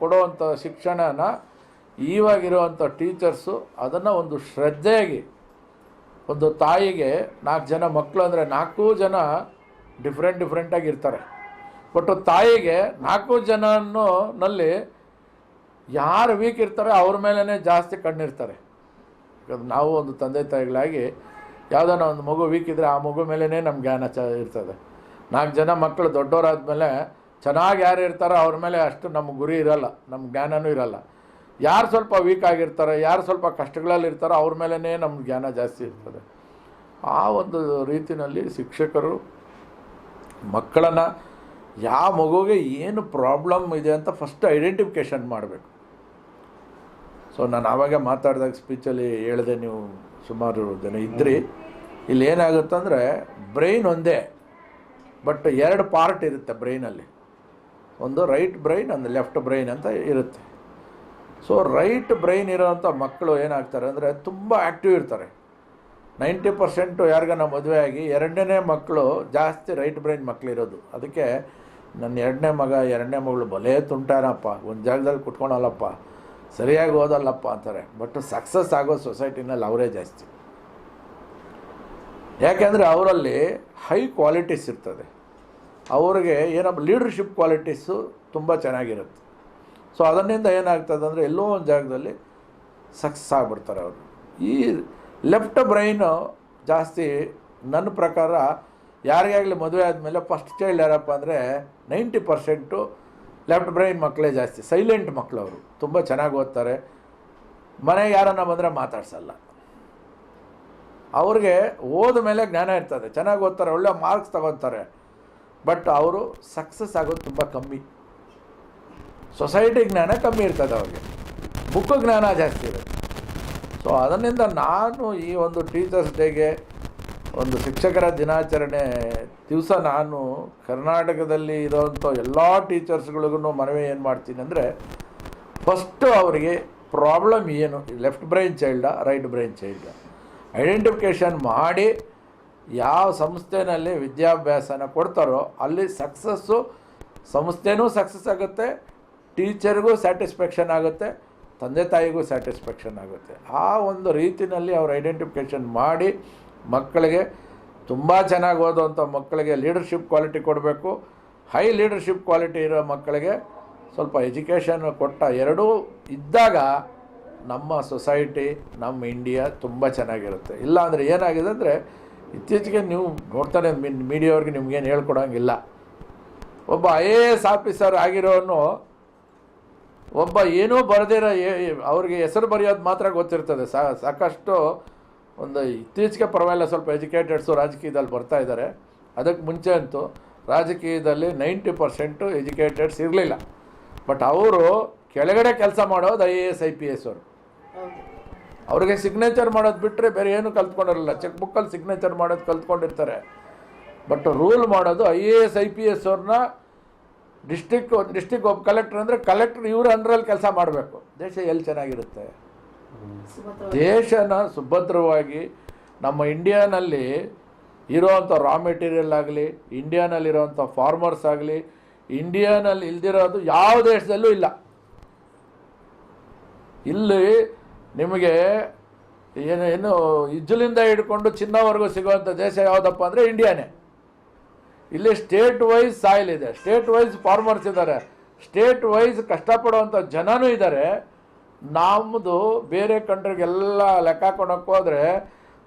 ಕೊಡುವಂಥ ಶಿಕ್ಷಣನ ಇವಾಗಿರುವಂಥ ಟೀಚರ್ಸು ಅದನ್ನು ಒಂದು ಶ್ರದ್ಧೆಯಾಗಿ, ಒಂದು ತಾಯಿಗೆ 4 ಜನ ಮಕ್ಕಳು ಅಂದರೆ 4 ಜನ ಡಿಫ್ರೆಂಟಾಗಿ ಇರ್ತಾರೆ. ಬಟ್ ತಾಯಿಗೆ 4 ಜನನಲ್ಲಿ ಯಾರು ವೀಕ್ ಇರ್ತಾರೆ ಅವ್ರ ಮೇಲೇ ಜಾಸ್ತಿ ಕಣ್ಣಿರ್ತಾರೆ. ನಾವು ಒಂದು ತಂದೆ ತಾಯಿಗಳಾಗಿ ಯಾವುದಾನ ಒಂದು ಮಗು ವೀಕ್ ಇದ್ದರೆ ಆ ಮಗು ಮೇಲೇ ನಮ್ಮ ಜ್ಞಾನ ಇರ್ತದೆ. 4 ಜನ ಮಕ್ಕಳು ದೊಡ್ಡವರಾದ್ಮೇಲೆ ಚೆನ್ನಾಗಿ ಯಾರು ಇರ್ತಾರೋ ಅವ್ರ ಮೇಲೆ ಅಷ್ಟು ನಮ್ಮ ಗುರಿ ಇರಲ್ಲ, ನಮ್ಮ ಜ್ಞಾನವೂ ಇರಲ್ಲ. ಯಾರು ಸ್ವಲ್ಪ ವೀಕ್ ಆಗಿರ್ತಾರೆ, ಯಾರು ಸ್ವಲ್ಪ ಕಷ್ಟಗಳಲ್ಲಿ ಇರ್ತಾರೋ ಅವ್ರ ಮೇಲೇ ನಮ್ಮ ಜ್ಞಾನ ಜಾಸ್ತಿ ಇರ್ತದೆ. ಆ ಒಂದು ರೀತಿಯಲ್ಲಿ ಶಿಕ್ಷಕರು ಮಕ್ಕಳನ್ನು ಯಾವ ಮಗುವಿಗೆ ಏನು ಪ್ರಾಬ್ಲಮ್ ಇದೆ ಅಂತ ಫಸ್ಟ್ ಐಡೆಂಟಿಫಿಕೇಷನ್ ಮಾಡಬೇಕು. ಸೊ ನಾನು ಆವಾಗ ಮಾತಾಡಿದಾಗ ಸ್ಪೀಚಲ್ಲಿ ಹೇಳಿದೆ, ನೀವು ಸುಮಾರು ಜನ ಇದ್ರಿ. ಇಲ್ಲಿ ಏನಾಗುತ್ತಂದರೆ ಬ್ರೈನ್ ಒಂದೇ, ಬಟ್ 2 ಪಾರ್ಟ್ ಇರುತ್ತೆ ಬ್ರೈನಲ್ಲಿ. ಒಂದು ರೈಟ್ ಬ್ರೈನ್, ಒಂದು ಲೆಫ್ಟ್ ಬ್ರೈನ್ ಅಂತ ಇರುತ್ತೆ. ಸೊ ರೈಟ್ ಬ್ರೈನ್ ಇರೋವಂಥ ಮಕ್ಕಳು ಏನಾಗ್ತಾರೆ ಅಂದರೆ ತುಂಬ ಆ್ಯಕ್ಟಿವ್ ಇರ್ತಾರೆ. 90% ಯಾರಿಗಾನ ಮದುವೆ ಆಗಿ 2ನೇ ಮಕ್ಕಳು ಜಾಸ್ತಿ ರೈಟ್ ಬ್ರೈನ್ ಮಕ್ಕಳಿರೋದು. ಅದಕ್ಕೆ ನನ್ನ 2ನೇ ಮಗ 2ನೇ ಮಗಳು ಭಲೇ ತುಂಟಾನಪ್ಪ, ಒಂದು ಜಾಗದಲ್ಲಿ ಕುತ್ಕೊಳಲ್ಲಪ್ಪ, ಸರಿಯಾಗಿ ಓದಲ್ಲಪ್ಪ ಅಂತಾರೆ. ಬಟ್ ಸಕ್ಸಸ್ ಆಗೋ ಸೊಸೈಟಿನಲ್ಲಿ ಅವರೇ ಜಾಸ್ತಿ. ಯಾಕೆಂದರೆ ಅವರಲ್ಲಿ ಹೈ ಕ್ವಾಲಿಟೀಸ್ ಇರ್ತದೆ, ಅವ್ರಿಗೆ ಏನಪ್ಪ ಲೀಡರ್ಶಿಪ್ ಕ್ವಾಲಿಟೀಸು ತುಂಬ ಚೆನ್ನಾಗಿರುತ್ತೆ. ಸೊ ಅದರಿಂದ ಏನಾಗ್ತದೆ ಅಂದರೆ ಎಲ್ಲೋ ಒಂದು ಜಾಗದಲ್ಲಿ ಸಕ್ಸಸ್ ಆಗಿಬಿಡ್ತಾರೆ ಅವರು. ಈ ಲೆಫ್ಟ್ ಬ್ರೈನು ಜಾಸ್ತಿ ನನ್ನ ಪ್ರಕಾರ ಯಾರಿಗಾಗಲಿ ಮದುವೆ ಆದಮೇಲೆ ಫಸ್ಟ್ ಚೈಲ್ಡ್ ಯಾರಪ್ಪ ಅಂದರೆ 90% ಲೆಫ್ಟ್ ಬ್ರೈನ್ ಮಕ್ಕಳೇ ಜಾಸ್ತಿ. ಸೈಲೆಂಟ್ ಮಕ್ಕಳು ಅವರು, ತುಂಬ ಚೆನ್ನಾಗಿ ಓದ್ತಾರೆ, ಮನೆಗೆ ಯಾರನ್ನ ಬಂದರೆ ಮಾತಾಡ್ಸಲ್ಲ. ಅವ್ರಿಗೆ ಓದ ಮೇಲೆ ಜ್ಞಾನ ಇರ್ತದೆ, ಚೆನ್ನಾಗಿ ಓದ್ತಾರೆ, ಒಳ್ಳೆ ಮಾರ್ಕ್ಸ್ ತಗೊತಾರೆ. ಬಟ್ ಅವರು ಸಕ್ಸಸ್ ಆಗೋದು ತುಂಬ ಕಮ್ಮಿ. ಸೊಸೈಟಿ ಜ್ಞಾನ ಕಮ್ಮಿ ಇರ್ತದೆ ಅವ್ರಿಗೆ, ಬುಕ್ ಜ್ಞಾನ ಜಾಸ್ತಿ ಇರುತ್ತೆ. ಸೊ ಅದರಿಂದ ನಾನು ಈ ಒಂದು ಟೀಚರ್ಸ್ ಡೇಗೆ, ಒಂದು ಶಿಕ್ಷಕರ ದಿನಾಚರಣೆ ದಿವಸ ನಾನು ಕರ್ನಾಟಕದಲ್ಲಿ ಇರೋವಂಥ ಎಲ್ಲ ಟೀಚರ್ಸ್ಗಳಿಗೂ ಮನವಿ ಏನು ಮಾಡ್ತೀನಿ ಅಂದರೆ, ಫಸ್ಟು ಅವರಿಗೆ ಪ್ರಾಬ್ಲಮ್ ಏನು, ಲೆಫ್ಟ್ ಬ್ರೈನ್ ಚೈಲ್ಡಾ ರೈಟ್ ಬ್ರೈನ್ ಚೈಲ್ಡಾ ಐಡೆಂಟಿಫಿಕೇಷನ್ ಮಾಡಿ ಯಾವ ಸಂಸ್ಥೆಯಲ್ಲಿ ವಿದ್ಯಾಭ್ಯಾಸನ ಕೊಡ್ತಾರೋ ಅಲ್ಲಿ ಸಕ್ಸಸ್ಸು, ಸಂಸ್ಥೆನೂ ಸಕ್ಸಸ್ ಆಗುತ್ತೆ, ಟೀಚರ್ಗೂ ಸ್ಯಾಟಿಸ್ಫ್ಯಾಕ್ಷನ್ ಆಗುತ್ತೆ, ತಂದೆ ತಾಯಿಗೂ ಸ್ಯಾಟಿಸ್ಫ್ಯಾಕ್ಷನ್ ಆಗುತ್ತೆ. ಆ ಒಂದು ರೀತಿಯಲ್ಲಿ ಅವ್ರು ಐಡೆಂಟಿಫಿಕೇಷನ್ ಮಾಡಿ ಮಕ್ಕಳಿಗೆ ತುಂಬ ಚೆನ್ನಾಗಿ ಓದುವಂಥ ಮಕ್ಕಳಿಗೆ ಲೀಡರ್ಶಿಪ್ ಕ್ವಾಲಿಟಿ ಕೊಡಬೇಕು. ಹೈ ಲೀಡರ್ಶಿಪ್ ಕ್ವಾಲಿಟಿ ಇರೋ ಮಕ್ಕಳಿಗೆ ಸ್ವಲ್ಪ ಎಜುಕೇಷನ್ ಕೊಟ್ಟ ಎರಡೂ ಇದ್ದಾಗ ನಮ್ಮ ಸೊಸೈಟಿ, ನಮ್ಮ ಇಂಡಿಯಾ ತುಂಬ ಚೆನ್ನಾಗಿರುತ್ತೆ. ಇಲ್ಲ ಅಂದರೆ ಏನಾಗಿದೆ ಅಂದರೆ, ಇತ್ತೀಚೆಗೆ ನೀವು ನೋಡ್ತಾನೆ ಮೀಡಿಯಾವ್ರಿಗೆ ನಿಮ್ಗೇನು ಹೇಳ್ಕೊಡೋಂಗಿಲ್ಲ. ಒಬ್ಬ IAS ಆಫೀಸರ್ ಆಗಿರೋನು ಒಬ್ಬ ಏನೂ ಬರೆದಿರೋ, ಅವ್ರಿಗೆ ಹೆಸರು ಬರೆಯೋದು ಮಾತ್ರ ಗೊತ್ತಿರ್ತದೆ. ಸಾಕಷ್ಟು ಒಂದು ಇತ್ತೀಚೆಗೆ ಪರವಾಗಿಲ್ಲ, ಸ್ವಲ್ಪ ಎಜುಕೇಟೆಡ್ಸು ರಾಜಕೀಯದಲ್ಲಿ ಬರ್ತಾ ಇದ್ದಾರೆ. ಅದಕ್ಕೆ ಮುಂಚೆ ಅಂತೂ ರಾಜಕೀಯದಲ್ಲಿ 90% ಎಜುಕೇಟೆಡ್ಸ್ ಇರಲಿಲ್ಲ. ಬಟ್ ಅವರು ಕೆಳಗಡೆ ಕೆಲಸ ಮಾಡೋದು IAS IPS ಅವರು. ಅವ್ರಿಗೆ ಸಿಗ್ನೇಚರ್ ಮಾಡೋದು ಬಿಟ್ಟರೆ ಬೇರೆ ಏನು ಕಲ್ತ್ಕೊಂಡಿರಲ್ಲ. ಚೆಕ್ ಬುಕ್ಕಲ್ಲಿ ಸಿಗ್ನೇಚರ್ ಮಾಡೋದು ಕಲ್ತ್ಕೊಂಡಿರ್ತಾರೆ. ಬಟ್ ರೂಲ್ ಮಾಡೋದು IAS IPS ಅವ್ರನ್ನ ಡಿಸ್ಟಿಕ್ ಒಬ್ಬ ಕಲೆಕ್ಟರ್ ಅಂದರೆ ಕಲೆಕ್ಟರ್ ಇವ್ರ ಅಂಡರಲ್ಲಿ ಕೆಲಸ ಮಾಡಬೇಕು. ದೇಶ ಎಲ್ಲಿ ಚೆನ್ನಾಗಿರುತ್ತೆ? ದೇಶನ ಸುಭದ್ರವಾಗಿ ನಮ್ಮ ಇಂಡಿಯಾನಲ್ಲಿ ಇರೋವಂಥ ರಾ ಮೆಟೀರಿಯಲ್ ಆಗಲಿ, ಇಂಡಿಯಾನಲ್ಲಿರೋವಂಥ ಫಾರ್ಮರ್ಸ್ ಆಗಲಿ, ಇಂಡಿಯಾನಲ್ಲಿ ಇಲ್ದಿರೋದು ಯಾವ ದೇಶದಲ್ಲೂ ಇಲ್ಲ. ಇಲ್ಲಿ ನಿಮಗೆ ಏನು ಇಜ್ಜಲಿಂದ ಹಿಡ್ಕೊಂಡು ಚಿನ್ನವರೆಗೂ ಸಿಗುವಂಥ ದೇಶ ಯಾವುದಪ್ಪ ಅಂದರೆ ಇಂಡಿಯಾನೇ. ಇಲ್ಲಿ ಸ್ಟೇಟ್ ವೈಸ್ ಸಾಯಿಲ್ ಇದೆ, ಸ್ಟೇಟ್ ವೈಸ್ ಫಾರ್ಮರ್ಸ್ ಇದ್ದಾರೆ, ಸ್ಟೇಟ್ ವೈಸ್ ಕಷ್ಟಪಡುವಂಥ ಜನನೂ ಇದ್ದಾರೆ. ನಮ್ಮದು ಬೇರೆ ಕಂಟ್ರಿಗೆಲ್ಲ ಲೆಕ್ಕ ಹಾಕೊಳಕ್ಕೆ ಹೋದರೆ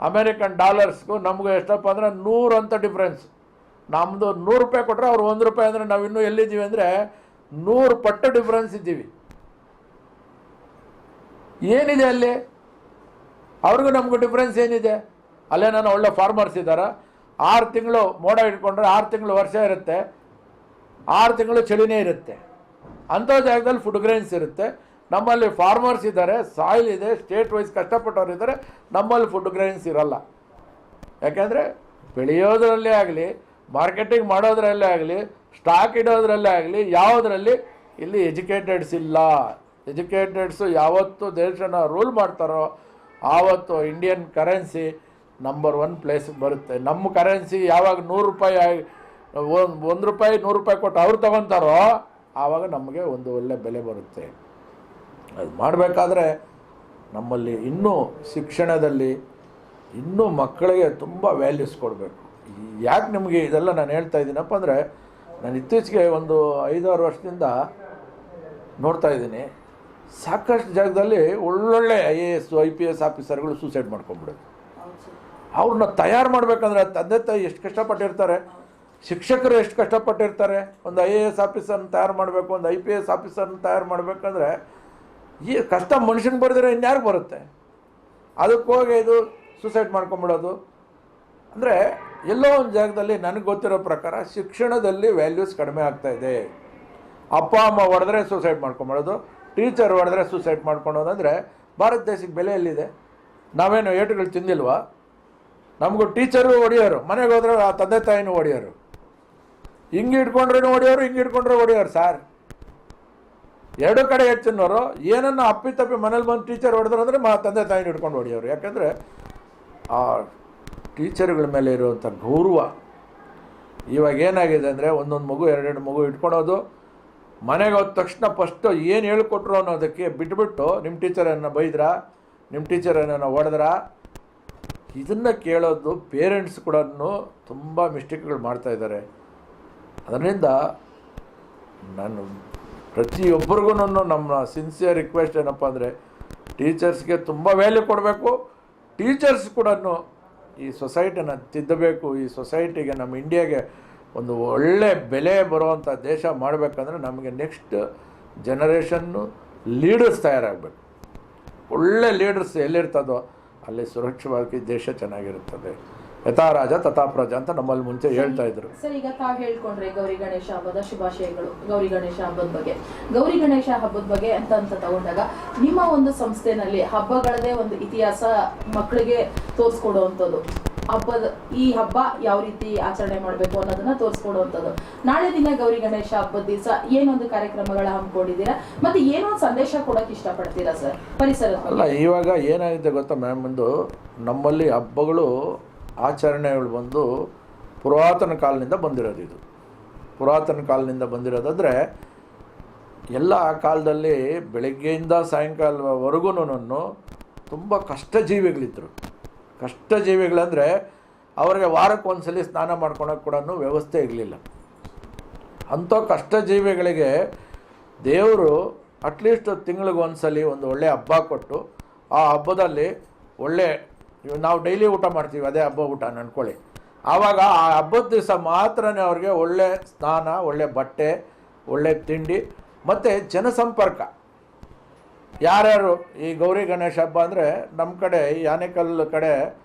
ಅಮೇರಿಕನ್ ಡಾಲರ್ಸ್ಗೂ ನಮಗೂ ಎಷ್ಟಪ್ಪ ಅಂದರೆ 100 ಅಂತ ಡಿಫ್ರೆನ್ಸ್. ನಮ್ಮದು 100 ರೂಪಾಯಿ ಕೊಟ್ಟರೆ ಅವ್ರು 1 ರೂಪಾಯಿ ಅಂದರೆ ನಾವು ಇನ್ನೂ ಎಲ್ಲಿದ್ದೀವಿ ಅಂದರೆ 100 ಪಟ್ಟು ಡಿಫ್ರೆನ್ಸ್ ಇದ್ದೀವಿ. ಏನಿದೆ ಅಲ್ಲಿ? ಅವ್ರಿಗೂ ನಮಗೂ ಡಿಫ್ರೆನ್ಸ್ ಏನಿದೆ? ಅಲ್ಲೇ ನಾನು ಒಳ್ಳೆ ಫಾರ್ಮರ್ಸ್ ಇದ್ದಾರೆ. 6 ತಿಂಗಳು ಮೋಡ ಇಟ್ಕೊಂಡ್ರೆ 6 ತಿಂಗಳು ವರ್ಷ ಇರುತ್ತೆ, 6 ತಿಂಗಳು ಚಳಿನೇ ಇರುತ್ತೆ. ಅಂಥ ಜಾಗದಲ್ಲಿ ಫುಡ್ ಗ್ರೈನ್ಸ್ ಇರುತ್ತೆ. ನಮ್ಮಲ್ಲಿ ಫಾರ್ಮರ್ಸ್ ಇದ್ದಾರೆ, ಸಾಯಿಲ್ ಇದೆ, ಸ್ಟೇಟ್ ವೈಸ್ ಕಷ್ಟಪಟ್ಟವ್ರು ಇದ್ದಾರೆ. ನಮ್ಮಲ್ಲಿ ಫುಡ್ ಗ್ರೈನ್ಸ್ ಇರಲ್ಲ. ಯಾಕೆಂದರೆ ಬೆಳೆಯೋದ್ರಲ್ಲೇ ಆಗಲಿ, ಮಾರ್ಕೆಟಿಂಗ್ ಮಾಡೋದ್ರಲ್ಲೇ ಆಗಲಿ, ಸ್ಟಾಕ್ ಇಡೋದ್ರಲ್ಲೇ ಆಗಲಿ, ಯಾವುದರಲ್ಲಿ ಇಲ್ಲಿ ಎಜುಕೇಟೆಡ್ಸ್ ಇಲ್ಲ. ಎಜುಕೇಟೆಡ್ಸು ಯಾವತ್ತು ದೇಶನ ರೂಲ್ ಮಾಡ್ತಾರೋ ಆವತ್ತು ಇಂಡಿಯನ್ ಕರೆನ್ಸಿ ನಂಬರ್ 1 ಪ್ಲೇಸಿಗೆ ಬರುತ್ತೆ. ನಮ್ಮ ಕರೆನ್ಸಿ ಯಾವಾಗ 100 ರೂಪಾಯಿ 1 ರೂಪಾಯಿ 100 ರೂಪಾಯಿ ಕೊಟ್ಟು ಅವ್ರು ತೊಗೊತಾರೋ ಆವಾಗ ನಮಗೆ ಒಂದು ಒಳ್ಳೆ ಬೆಲೆ ಬರುತ್ತೆ. ಅದು ಮಾಡಬೇಕಾದ್ರೆ ನಮ್ಮಲ್ಲಿ ಇನ್ನೂ ಶಿಕ್ಷಣದಲ್ಲಿ ಇನ್ನೂ ಮಕ್ಕಳಿಗೆ ತುಂಬ ವ್ಯಾಲ್ಯೂಸ್ ಕೊಡಬೇಕು. ಯಾಕೆ ನಿಮಗೆ ಇದೆಲ್ಲ ನಾನು ಹೇಳ್ತಾ ಇದ್ದೀನಪ್ಪ ಅಂದರೆ, ನಾನು ಇತ್ತೀಚೆಗೆ ಒಂದು 5-6 ವರ್ಷದಿಂದ ನೋಡ್ತಾ ಇದ್ದೀನಿ, ಸಾಕಷ್ಟು ಜಾಗದಲ್ಲಿ ಒಳ್ಳೊಳ್ಳೆ IAS IPS ಆಫೀಸರ್ಗಳು ಸೂಸೈಡ್ ಮಾಡ್ಕೊಂಡ್ಬಿಡೋದು. ಅವ್ರನ್ನ ತಯಾರು ಮಾಡಬೇಕಂದ್ರೆ ತಂದೆ ತಾಯಿ ಎಷ್ಟು ಕಷ್ಟಪಟ್ಟಿರ್ತಾರೆ, ಶಿಕ್ಷಕರು ಎಷ್ಟು ಕಷ್ಟಪಟ್ಟಿರ್ತಾರೆ. ಒಂದು IAS ಆಫೀಸರ್ನ ತಯಾರು ಮಾಡಬೇಕು, ಒಂದು IPS ಆಫೀಸರ್ನ ತಯಾರು ಮಾಡಬೇಕಂದ್ರೆ ಈ ಕಷ್ಟ ಮನುಷ್ಯನಿಗೆ ಬರೆದಿರೋ ಇನ್ಯಾರು ಬರುತ್ತೆ? ಅದಕ್ಕೆ ಹೋಗಿ ಇದು ಸೂಸೈಡ್ ಮಾಡ್ಕೊಂಬಿಡೋದು ಅಂದರೆ ಎಲ್ಲೋ ಒಂದು ಜಾಗದಲ್ಲಿ ನನಗೆ ಗೊತ್ತಿರೋ ಪ್ರಕಾರ ಶಿಕ್ಷಣದಲ್ಲಿ ವ್ಯಾಲ್ಯೂಸ್ ಕಡಿಮೆ ಆಗ್ತಾಯಿದೆ. ಅಪ್ಪ ಅಮ್ಮ ಹೊಡೆದ್ರೆ ಸೂಸೈಡ್ ಮಾಡ್ಕೊಂಬಿಡೋದು, ಟೀಚರ್ ಹೊಡೆದ್ರೆ ಸೂಸೈಡ್ ಮಾಡ್ಕೊಳೋದು. ಅಂದರೆ ಭಾರತ ದೇಶಕ್ಕೆ ಬೆಲೆ ಎಲ್ಲಿದೆ? ನಾವೇನು ಏಟುಗಳು ತಿಂದಿಲ್ವಾ? ನಮಗೂ ಟೀಚರು ಹೊಡೆಯೋರು, ಮನೆಗೆ ಹೋದ್ರೆ ಆ ತಂದೆ ತಾಯಿನೂ ಹೊಡೆಯೋರು. ಹಿಂಗೆ ಇಟ್ಕೊಂಡ್ರೂ ಹೊಡೆಯೋರು, ಹಿಂಗೆ ಇಟ್ಕೊಂಡ್ರೆ ಹೊಡೆಯೋರು. ಸಾರ್ ಎರಡು ಕಡೆ ಹೆಚ್ಚಿನವರು ಏನನ್ನ ಅಪ್ಪಿತಪ್ಪಿ ಮನೇಲಿ ಬಂದು ಟೀಚರ್ ಹೊಡೆದ್ರು ಅಂದರೆ ತಂದೆ ತಾಯಿನ ಹಿಡ್ಕೊಂಡು ಹೊಡೆಯೋರು. ಯಾಕಂದರೆ ಆ ಟೀಚರ್ಗಳ ಮೇಲೆ ಇರುವಂಥ ಗೌರವ ಇವಾಗ ಏನಾಗಿದೆ ಅಂದರೆ, ಒಂದೊಂದು ಮಗು 2 ಮಗು ಇಟ್ಕೊಳೋದು, ಮನೆಗೆ ಹೋದ ತಕ್ಷಣ ಫಸ್ಟು ಏನು ಹೇಳ್ಕೊಟ್ರು ಅನ್ನೋದಕ್ಕೆ ಬಿಟ್ಬಿಟ್ಟು ನಿಮ್ಮ ಟೀಚರನ್ನು ಬೈದ್ರಾ, ನಿಮ್ಮ ಟೀಚರನ್ನು ಹೊಡೆದ್ರ, ಇದನ್ನು ಕೇಳೋದು ಪೇರೆಂಟ್ಸ್ ಕೂಡ ತುಂಬ ಮಿಸ್ಟೇಕ್ಗಳು ಮಾಡ್ತಾಯಿದ್ದಾರೆ. ಅದರಿಂದ ನಾನು ಪ್ರತಿಯೊಬ್ಬರಿಗೂ ನಮ್ಮ ಸಿನ್ಸಿಯರ್ ರಿಕ್ವೆಸ್ಟ್ ಏನಪ್ಪ ಅಂದರೆ, ಟೀಚರ್ಸ್ಗೆ ತುಂಬ ವ್ಯಾಲ್ಯೂ ಕೊಡಬೇಕು. ಟೀಚರ್ಸ್ ಕೂಡ ಈ ಸೊಸೈಟಿನ ತಿದ್ದಬೇಕು. ಈ ಸೊಸೈಟಿಗೆ, ನಮ್ಮ ಇಂಡಿಯಾಗೆ ಒಂದು ಒಳ್ಳೆ ಬೆಲೆ ಬರುವಂಥ ದೇಶ ಮಾಡಬೇಕಂದ್ರೆ ನಮಗೆ ನೆಕ್ಸ್ಟ್ ಜನರೇಷನ್ನು ಲೀಡರ್ಸ್ ತಯಾರಾಗಬೇಕು. ಒಳ್ಳೆ ಲೀಡರ್ಸ್ ಎಲ್ಲಿರ್ತದೋ ಅಲ್ಲಿ ಸುರಕ್ಷಿತವಾಗಿ ದೇಶ ಚೆನ್ನಾಗಿರುತ್ತದೆ. ಯಥಾ ರಾಜ ತಥಾ ಪ್ರಜಾ ಅಂತ ನಮ್ಮಲ್ಲಿ ಮುಂಚೆ ಹೇಳ್ತಾ ಇದ್ರು. ಸರ್, ಈಗ ತಾವು ಹೇಳ್ಕೊಂಡ್ರೆ ಗೌರಿ ಗಣೇಶ ಹಬ್ಬದ ಶುಭಾಶಯಗಳು. ಗೌರಿ ಗಣೇಶ ಹಬ್ಬದ ಬಗ್ಗೆ ಅಂತ ತಗೊಂಡಾಗ ನಿಮ್ಮ ಒಂದು ಸಂಸ್ಥೆನಲ್ಲಿ ಹಬ್ಬಗಳದೇ ಒಂದು ಇತಿಹಾಸ ಮಕ್ಕಳಿಗೆ ತೋರಿಸ್ಕೊಡುವಂಥದ್ದು, ಈ ಹಬ್ಬ ಯಾವ ರೀತಿ ಆಚರಣೆ ಮಾಡಬೇಕು ಅನ್ನೋದನ್ನ ತೋರಿಸ್ಕೊಡುವಂಥದ್ದು. ನಾಳೆ ದಿನ ಗೌರಿ ಗಣೇಶ ಹಬ್ಬದ ದಿವಸ ಏನೊಂದು ಕಾರ್ಯಕ್ರಮಗಳ ಹಮ್ಮಿಕೊಂಡಿದ್ದೀರಾ, ಮತ್ತೆ ಏನೊಂದು ಸಂದೇಶ ಕೊಡಕ್ಕೆ ಇಷ್ಟಪಡ್ತೀರಾ ಸರ್ ಪರಿಸರ? ಅಲ್ಲ, ಇವಾಗ ಏನಾಗಿದೆ ಗೊತ್ತಾ ಮ್ಯಾಮ್, ನಮ್ಮಲ್ಲಿ ಹಬ್ಬಗಳು ಆಚರಣೆಗಳು ಬಂದು ಪುರಾತನ ಕಾಲದಿಂದ ಬಂದಿರೋದು. ಇದು ಪುರಾತನ ಕಾಲದಿಂದ ಬಂದಿರೋದಾದರೆ ಎಲ್ಲ ಆ ಕಾಲದಲ್ಲಿ ಬೆಳಗ್ಗೆಯಿಂದ ಸಾಯಂಕಾಲವರೆಗೂ ತುಂಬ ಕಷ್ಟಜೀವಿಗಳಿದ್ದರು. ಕಷ್ಟಜೀವಿಗಳಂದರೆ ಅವರಿಗೆ ವಾರಕ್ಕೆ ಒಂದ್ಸಲಿ ಸ್ನಾನ ಮಾಡ್ಕೊಳಕ್ಕೆ ಕೂಡ ವ್ಯವಸ್ಥೆ ಇರಲಿಲ್ಲ. ಅಂಥ ಕಷ್ಟಜೀವಿಗಳಿಗೆ ದೇವರು ಅಟ್ಲೀಸ್ಟ್ ತಿಂಗಳಿಗೆ ಒಂದ್ಸಲಿ ಒಂದು ಒಳ್ಳೆ ಹಬ್ಬ ಕೊಟ್ಟು, ಆ ಹಬ್ಬದಲ್ಲಿ ಒಳ್ಳೆ, ನಾವು ಡೈಲಿ ಊಟ ಮಾಡ್ತೀವಿ, ಅದೇ ಹಬ್ಬ ಊಟ ಅಂದ್ಕೊಳ್ಳಿ. ಆವಾಗ ಆ ಹಬ್ಬದ ದಿವಸ ಮಾತ್ರನೇ ಅವ್ರಿಗೆ ಒಳ್ಳೆ ಸ್ನಾನ, ಒಳ್ಳೆ ಬಟ್ಟೆ, ಒಳ್ಳೆ ತಿಂಡಿ ಮತ್ತು ಜನಸಂಪರ್ಕ. ಯಾರ್ಯಾರು ಈ ಗೌರಿ ಗಣೇಶ ಹಬ್ಬ ಅಂದರೆ ನಮ್ಮ ಕಡೆ ಈ ಆನೇಕಲ್ ಕಡೆ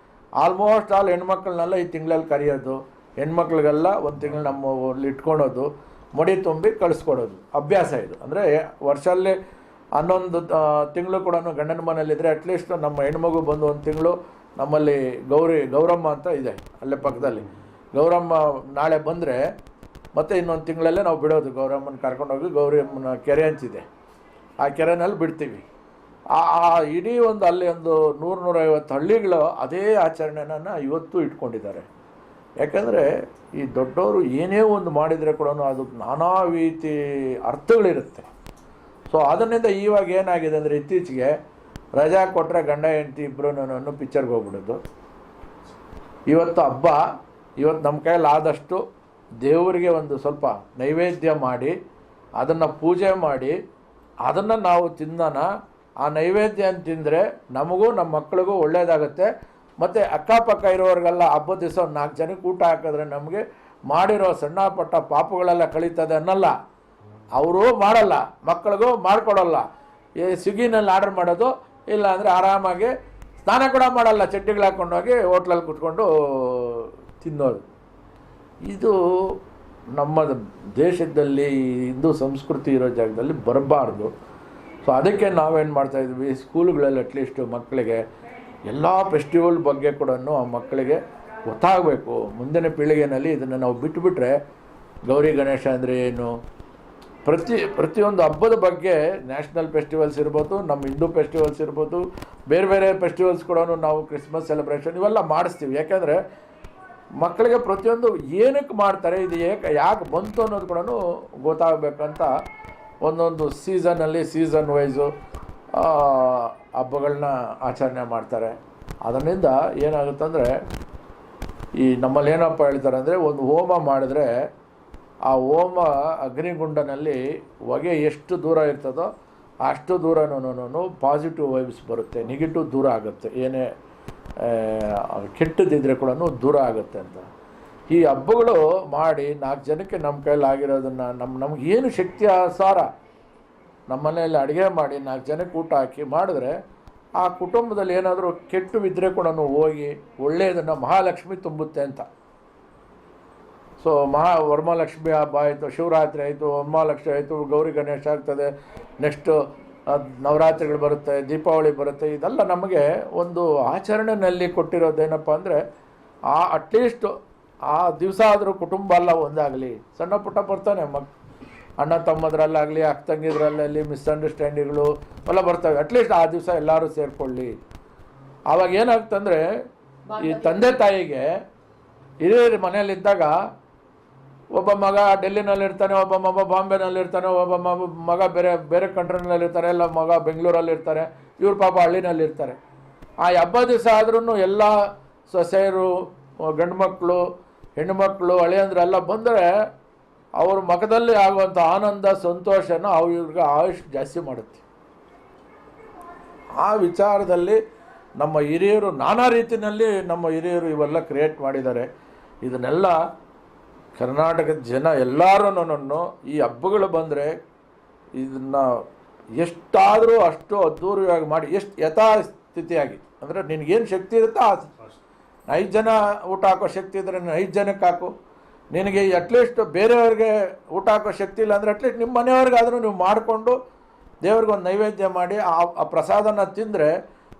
ಆಲ್ಮೋಸ್ಟ್ ಆಲ್ ಹೆಣ್ಮಕ್ಳನ್ನೆಲ್ಲ ಈ ತಿಂಗಳಲ್ಲಿ ಕರೆಯೋದು, ಹೆಣ್ಮಕ್ಳಿಗೆಲ್ಲ ಒಂದು ತಿಂಗಳು ನಮ್ಮ ಇಟ್ಕೊಳೋದು, ಮುಡಿ ತುಂಬಿ ಕಳಿಸ್ಕೊಡೋದು ಅಭ್ಯಾಸ ಇದು. ಅಂದರೆ ವರ್ಷದಲ್ಲಿ 11 ತಿಂಗಳು ಕೂಡ ಗಂಡನ ಮನೇಲಿದ್ದರೆ ಅಟ್ಲೀಸ್ಟ್ ನಮ್ಮ ಹೆಣ್ಮಗು ಬಂದು 1 ತಿಂಗಳು ನಮ್ಮಲ್ಲಿ ಗೌರಮ್ಮ ಅಂತ ಇದೆ ಅಲ್ಲೇ ಪಕ್ಕದಲ್ಲಿ. ಗೌರಮ್ಮ ನಾಳೆ ಬಂದರೆ ಮತ್ತೆ ಇನ್ನೊಂದು ತಿಂಗಳಲ್ಲೇ ನಾವು ಬಿಡೋದು. ಗೌರಮ್ಮನ ಕರ್ಕೊಂಡೋಗಿ ಗೌರಮ್ಮನ ಕೆರೆ ಹಂಚಿದೆ, ಆ ಕೆರೆನಲ್ಲಿ ಬಿಡ್ತೀವಿ. ಆ ಇಡೀ ಅಲ್ಲಿ ಒಂದು 100-150 ಹಳ್ಳಿಗಳು ಅದೇ ಆಚರಣೆನ ಇವತ್ತು ಇಟ್ಕೊಂಡಿದ್ದಾರೆ. ಯಾಕಂದರೆ ಈ ದೊಡ್ಡವರು ಏನೇ ಒಂದು ಮಾಡಿದರೆ ಕೂಡ ಅದು ನಾನಾ ರೀತಿ ಅರ್ಥಗಳಿರುತ್ತೆ. ಸೊ ಅದರಿಂದ ಇವಾಗ ಏನಾಗಿದೆ ಅಂದರೆ, ಇತ್ತೀಚೆಗೆ ರಜಾ ಕೊಟ್ಟರೆ ಗಂಡ ಹೆಂಡತಿ ಇಬ್ಬರೂ ಪಿಕ್ಚರ್ಗೆ ಹೋಗ್ಬಿಡೋದು. ಇವತ್ತು ಹಬ್ಬ, ಇವತ್ತು ನಮ್ಮ ಕೈಯಲ್ಲಿ ಆದಷ್ಟು ದೇವರಿಗೆ ಒಂದು ಸ್ವಲ್ಪ ನೈವೇದ್ಯ ಮಾಡಿ, ಅದನ್ನು ಪೂಜೆ ಮಾಡಿ, ಅದನ್ನು ನಾವು ತಿನ್ನೋಣ. ಆ ನೈವೇದ್ಯ ಅಂತ ತಿಂದರೆ ನಮಗೂ ನಮ್ಮ ಮಕ್ಕಳಿಗೂ ಒಳ್ಳೆಯದಾಗುತ್ತೆ. ಮತ್ತು ಅಕ್ಕಪಕ್ಕ ಇರೋರಿಗೆಲ್ಲ ಹಬ್ಬದ ದಿವಸ 4 ಜನಕ್ಕೆ ಊಟ ಹಾಕಿದ್ರೆ ನಮಗೆ ಮಾಡಿರೋ ಸಣ್ಣ ಪಟ್ಟ ಪಾಪಗಳೆಲ್ಲ ಕಳೀತದೆ ಅನ್ನಲ್ಲ. ಅವರು ಮಾಡಲ್ಲ, ಮಕ್ಕಳಿಗೂ ಮಾಡಿಕೊಡಲ್ಲ. ಈ ಸ್ವಿಗ್ಗಿನಲ್ಲಿ ಆರ್ಡರ್ ಮಾಡೋದು, ಇಲ್ಲ ಅಂದರೆ ಆರಾಮಾಗಿ ಸ್ನಾನ ಕೂಡ ಮಾಡಲ್ಲ, ಚಡ್ಡಿಗಳು ಹಾಕ್ಕೊಂಡೋಗಿ ಹೋಟ್ಲಲ್ಲಿ ಕುತ್ಕೊಂಡು ತಿನ್ನೋದು. ಇದು ನಮ್ಮ ದೇಶದಲ್ಲಿ ಹಿಂದೂ ಸಂಸ್ಕೃತಿ ಇರೋ ಜಾಗದಲ್ಲಿ ಬರಬಾರ್ದು. ಸೊ ಅದಕ್ಕೆ ನಾವೇನು ಮಾಡ್ತಾಯಿದ್ವಿ, ಸ್ಕೂಲುಗಳಲ್ಲಿ ಅಟ್ಲೀಸ್ಟ್ ಮಕ್ಕಳಿಗೆ ಎಲ್ಲ ಫೆಸ್ಟಿವಲ್ ಬಗ್ಗೆ ಕೂಡ ಆ ಮಕ್ಕಳಿಗೆ ಗೊತ್ತಾಗಬೇಕು. ಮುಂದಿನ ಪೀಳಿಗೆಯಲ್ಲಿ ಇದನ್ನು ನಾವು ಬಿಟ್ಟುಬಿಟ್ರೆ ಗೌರಿ ಗಣೇಶ ಅಂದರೆ ಏನು, ಪ್ರತಿಯೊಂದು ಹಬ್ಬದ ಬಗ್ಗೆ ನ್ಯಾಷನಲ್ ಫೆಸ್ಟಿವಲ್ಸ್ ಇರ್ಬೋದು, ನಮ್ಮ ಹಿಂದೂ ಫೆಸ್ಟಿವಲ್ಸ್ ಇರ್ಬೋದು, ಬೇರೆ ಬೇರೆ ಫೆಸ್ಟಿವಲ್ಸ್ ಕೂಡ ನಾವು ಕ್ರಿಸ್ಮಸ್ ಸೆಲೆಬ್ರೇಷನ್ ಇವೆಲ್ಲ ಮಾಡಿಸ್ತೀವಿ. ಯಾಕೆಂದರೆ ಮಕ್ಕಳಿಗೆ ಪ್ರತಿಯೊಂದು ಏನಕ್ಕೆ ಮಾಡ್ತಾರೆ, ಇದು ಯಾಕೆ ಬಂತು ಅನ್ನೋದು ಕೂಡ ಗೊತ್ತಾಗಬೇಕಂತ ಒಂದೊಂದು ಸೀಸನಲ್ಲಿ ಸೀಸನ್ ವೈಸು ಹಬ್ಬಗಳನ್ನ ಆಚರಣೆ ಮಾಡ್ತಾರೆ. ಅದರಿಂದ ಏನಾಗುತ್ತಂದರೆ ಈ ನಮ್ಮಲ್ಲಿ ಏನಪ್ಪ ಹೇಳ್ತಾರೆ ಅಂದರೆ, ಒಂದು ಹೋಮ ಮಾಡಿದ್ರೆ ಆ ಹೋಮ ಅಗ್ನಿಗುಂಡನಲ್ಲಿ ಹೊಗೆ ಎಷ್ಟು ದೂರ ಇರ್ತದೋ ಅಷ್ಟು ದೂರನೂ ಪಾಸಿಟಿವ್ ವೈಬ್ಸ್ ಬರುತ್ತೆ, ನೆಗೆಟಿವ್ ದೂರ ಆಗುತ್ತೆ, ಏನೇ ಕೆಟ್ಟದಿದ್ದರೆ ಕೂಡ ದೂರ ಆಗುತ್ತೆ ಅಂತ. ಈ ಹಬ್ಬಗಳು ಮಾಡಿ 4 ಜನಕ್ಕೆ ನಮ್ಮ ಕೈಯಲ್ಲಿ ಆಗಿರೋದನ್ನು ನಮಗೇನು ಶಕ್ತಿ ಅಸಾರ ನಮ್ಮ ಮನೆಯಲ್ಲಿ ಅಡುಗೆ ಮಾಡಿ 4 ಜನಕ್ಕೆ ಊಟ ಹಾಕಿ ಮಾಡಿದ್ರೆ ಆ ಕುಟುಂಬದಲ್ಲಿ ಏನಾದರೂ ಕೆಟ್ಟು ಬಿದ್ದರೆ ಕೂಡ ಹೋಗಿ ಒಳ್ಳೆಯದನ್ನು ಮಹಾಲಕ್ಷ್ಮಿ ತುಂಬುತ್ತೆ ಅಂತ. ಸೊ ವರಮಹಾಲಕ್ಷ್ಮಿ ಹಬ್ಬ ಆಯಿತು, ಶಿವರಾತ್ರಿ ಆಯಿತು, ವರಮಹಾಲಕ್ಷ್ಮಿ ಆಯಿತು, ಗೌರಿ ಗಣೇಶ ಆಗ್ತದೆ, ನೆಕ್ಸ್ಟು ನವರಾತ್ರಿಗಳು ಬರುತ್ತೆ, ದೀಪಾವಳಿ ಬರುತ್ತೆ. ಇದೆಲ್ಲ ನಮಗೆ ಒಂದು ಆಚರಣೆಯಲ್ಲಿ ಕೊಟ್ಟಿರೋದೇನಪ್ಪ ಅಂದರೆ ಅಟ್ಲೀಸ್ಟ್ ಆ ದಿವಸ ಆದರೂ ಕುಟುಂಬ ಎಲ್ಲ ಒಂದಾಗಲಿ. ಸಣ್ಣ ಪುಟ್ಟ ಬರ್ತಾನೆ ಅಣ್ಣ ತಮ್ಮದ್ರಲ್ಲಾಗಲಿ, ಅಕ್ಕ ತಂಗಿದ್ರಲ್ಲಾಗಲಿ ಮಿಸ್ಅಂಡರ್ಸ್ಟ್ಯಾಂಡಿಂಗ್ಗಳು ಎಲ್ಲ ಬರ್ತವೆ. ಅಟ್ಲೀಸ್ಟ್ ಆ ದಿವಸ ಎಲ್ಲರೂ ಸೇರಿಕೊಳ್ಳಿ. ಆವಾಗ ಏನಾಗ್ತಂದರೆ ಈ ತಂದೆ ತಾಯಿಗೆ ಹಿರಿಯರ ಮನೆಯಲ್ಲಿದ್ದಾಗ ಒಬ್ಬ ಮಗ ಡೆಲ್ಲಿನಲ್ಲಿರ್ತಾನೆ, ಒಬ್ಬ ಮಗ ಬಾಂಬೆನಲ್ಲಿರ್ತಾನೆ, ಒಬ್ಬ ಮಗ ಬೇರೆ ಬೇರೆ ಕಂಟ್ರಿನಲ್ಲಿರ್ತಾರೆ, ಎಲ್ಲ ಮಗ ಬೆಂಗಳೂರಲ್ಲಿರ್ತಾರೆ, ಇವ್ರ ಪಾಪ ಹಳ್ಳಿನಲ್ಲಿರ್ತಾರೆ. ಆ ಹಬ್ಬ ದಿವಸ ಆದ್ರೂ ಎಲ್ಲ ಸೊಸೆಯರು, ಗಂಡು ಮಕ್ಕಳು, ಹೆಣ್ಣುಮಕ್ಕಳು, ಹಳೆಯಂದ್ರೆಲ್ಲ ಬಂದರೆ ಅವ್ರ ಮಗದಲ್ಲಿ ಆಗುವಂಥ ಆನಂದ ಸಂತೋಷನ ಅವ್ರಿಗೆ ಆಯುಷ್ ಜಾಸ್ತಿ ಮಾಡುತ್ತೆ. ಆ ವಿಚಾರದಲ್ಲಿ ನಮ್ಮ ಹಿರಿಯರು ನಾನಾ ರೀತಿಯಲ್ಲಿ ನಮ್ಮ ಹಿರಿಯರು ಇವೆಲ್ಲ ಕ್ರಿಯೇಟ್ ಮಾಡಿದ್ದಾರೆ. ಇದನ್ನೆಲ್ಲ ಕರ್ನಾಟಕದ ಜನ ಎಲ್ಲರೂ ಈ ಹಬ್ಬಗಳು ಬಂದರೆ ಇದನ್ನು ಎಷ್ಟಾದರೂ ಅಷ್ಟು ಅದ್ಧೂರಿಯಾಗಿ ಮಾಡಿ, ಎಷ್ಟು ಯಥಾಸ್ಥಿತಿಯಾಗಿ ಅಂದರೆ ನಿನಗೇನು ಶಕ್ತಿ ಇರುತ್ತೋ 5 ಜನ ಊಟ ಹಾಕೋ ಶಕ್ತಿ ಇದ್ದರೆ 5 ಜನಕ್ಕೆ ಹಾಕು. ನಿನಗೆ ಅಟ್ಲೀಸ್ಟ್ ಬೇರೆಯವ್ರಿಗೆ ಊಟ ಹಾಕೋ ಶಕ್ತಿ ಇಲ್ಲ ಅಂದರೆ ಅಟ್ಲೀಸ್ಟ್ ನಿಮ್ಮ ಮನೆಯವ್ರಿಗಾದರೂ ನೀವು ಮಾಡಿಕೊಂಡು ದೇವ್ರಿಗೊಂದು ನೈವೇದ್ಯ ಮಾಡಿ ಆ ಪ್ರಸಾದನ ತಿಂದರೆ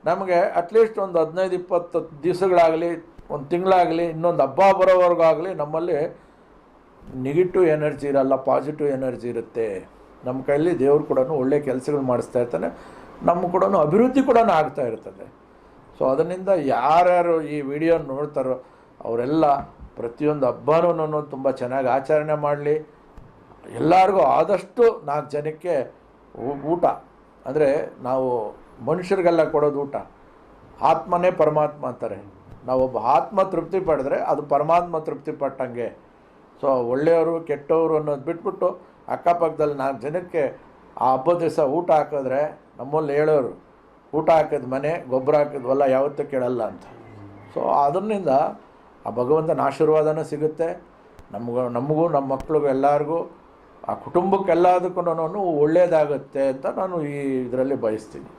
ನಮಗೆ ಅಟ್ಲೀಸ್ಟ್ ಒಂದು 15-20 ದಿವಸಗಳಾಗಲಿ, ಒಂದು ತಿಂಗಳಾಗಲಿ, ಇನ್ನೊಂದು ಹಬ್ಬ ಬರೋವರೆಗಾಗಲಿ ನಮ್ಮಲ್ಲಿ ನೆಗೆಟಿವ್ ಎನರ್ಜಿ ಇರಲ್ಲ, ಪಾಸಿಟಿವ್ ಎನರ್ಜಿ ಇರುತ್ತೆ. ನಮ್ಮ ಕೈಯಲ್ಲಿ ದೇವ್ರು ಕೂಡ ಒಳ್ಳೆಯ ಕೆಲಸಗಳು ಮಾಡಿಸ್ತಾ ಇರ್ತಾನೆ, ನಮ್ಮ ಕೂಡ ಅಭಿವೃದ್ಧಿ ಕೂಡ ಆಗ್ತಾ ಇರ್ತದೆ. ಸೊ ಅದರಿಂದ ಯಾರ್ಯಾರು ಈ ವಿಡಿಯೋ ನೋಡ್ತಾರೋ ಅವರೆಲ್ಲ ಪ್ರತಿಯೊಂದು ಹಬ್ಬನೂ ತುಂಬ ಚೆನ್ನಾಗಿ ಆಚರಣೆ ಮಾಡಲಿ. ಎಲ್ಲರಿಗೂ ಆದಷ್ಟು 4 ಜನಕ್ಕೆ ಊಟ ಅಂದರೆ ನಾವು ಮನುಷ್ಯರಿಗೆಲ್ಲ ಕೊಡೋದು ಊಟ. ಆತ್ಮನೇ ಪರಮಾತ್ಮ ಅಂತಾರೆ. ನಾವೊಬ್ಬ ಆತ್ಮ ತೃಪ್ತಿ ಪಡೆದ್ರೆ ಅದು ಪರಮಾತ್ಮ ತೃಪ್ತಿ ಪಟ್ಟಂಗೆ. ಸೊ ಒಳ್ಳೆಯವರು ಕೆಟ್ಟವರು ಅನ್ನೋದು ಬಿಟ್ಬಿಟ್ಟು ಅಕ್ಕಪಕ್ಕದಲ್ಲಿ 4 ಜನಕ್ಕೆ ಆ ಹಬ್ಬದ ದಿವಸ ಊಟ ಹಾಕಿದ್ರೆ ನಮ್ಮಲ್ಲಿ ಹೇಳೋರು, ಊಟ ಹಾಕಿದ ಮನೆ ಗೊಬ್ಬರ ಹಾಕಿದ ಹೊಲ ಯಾವತ್ತೂ ಕೇಳಲ್ಲ ಅಂತ. ಸೊ ಅದರಿಂದ ಆ ಭಗವಂತನ ಆಶೀರ್ವಾದನೂ ಸಿಗುತ್ತೆ ನಮಗೂ ನಮ್ಮ ಮಕ್ಳಿಗೂ ಎಲ್ಲರಿಗೂ, ಆ ಕುಟುಂಬಕ್ಕೆಲ್ಲದಕ್ಕೂ ಒಳ್ಳೆಯದಾಗುತ್ತೆ ಅಂತ ನಾನು ಈ ಇದರಲ್ಲಿ ಬಯಸ್ತೀನಿ.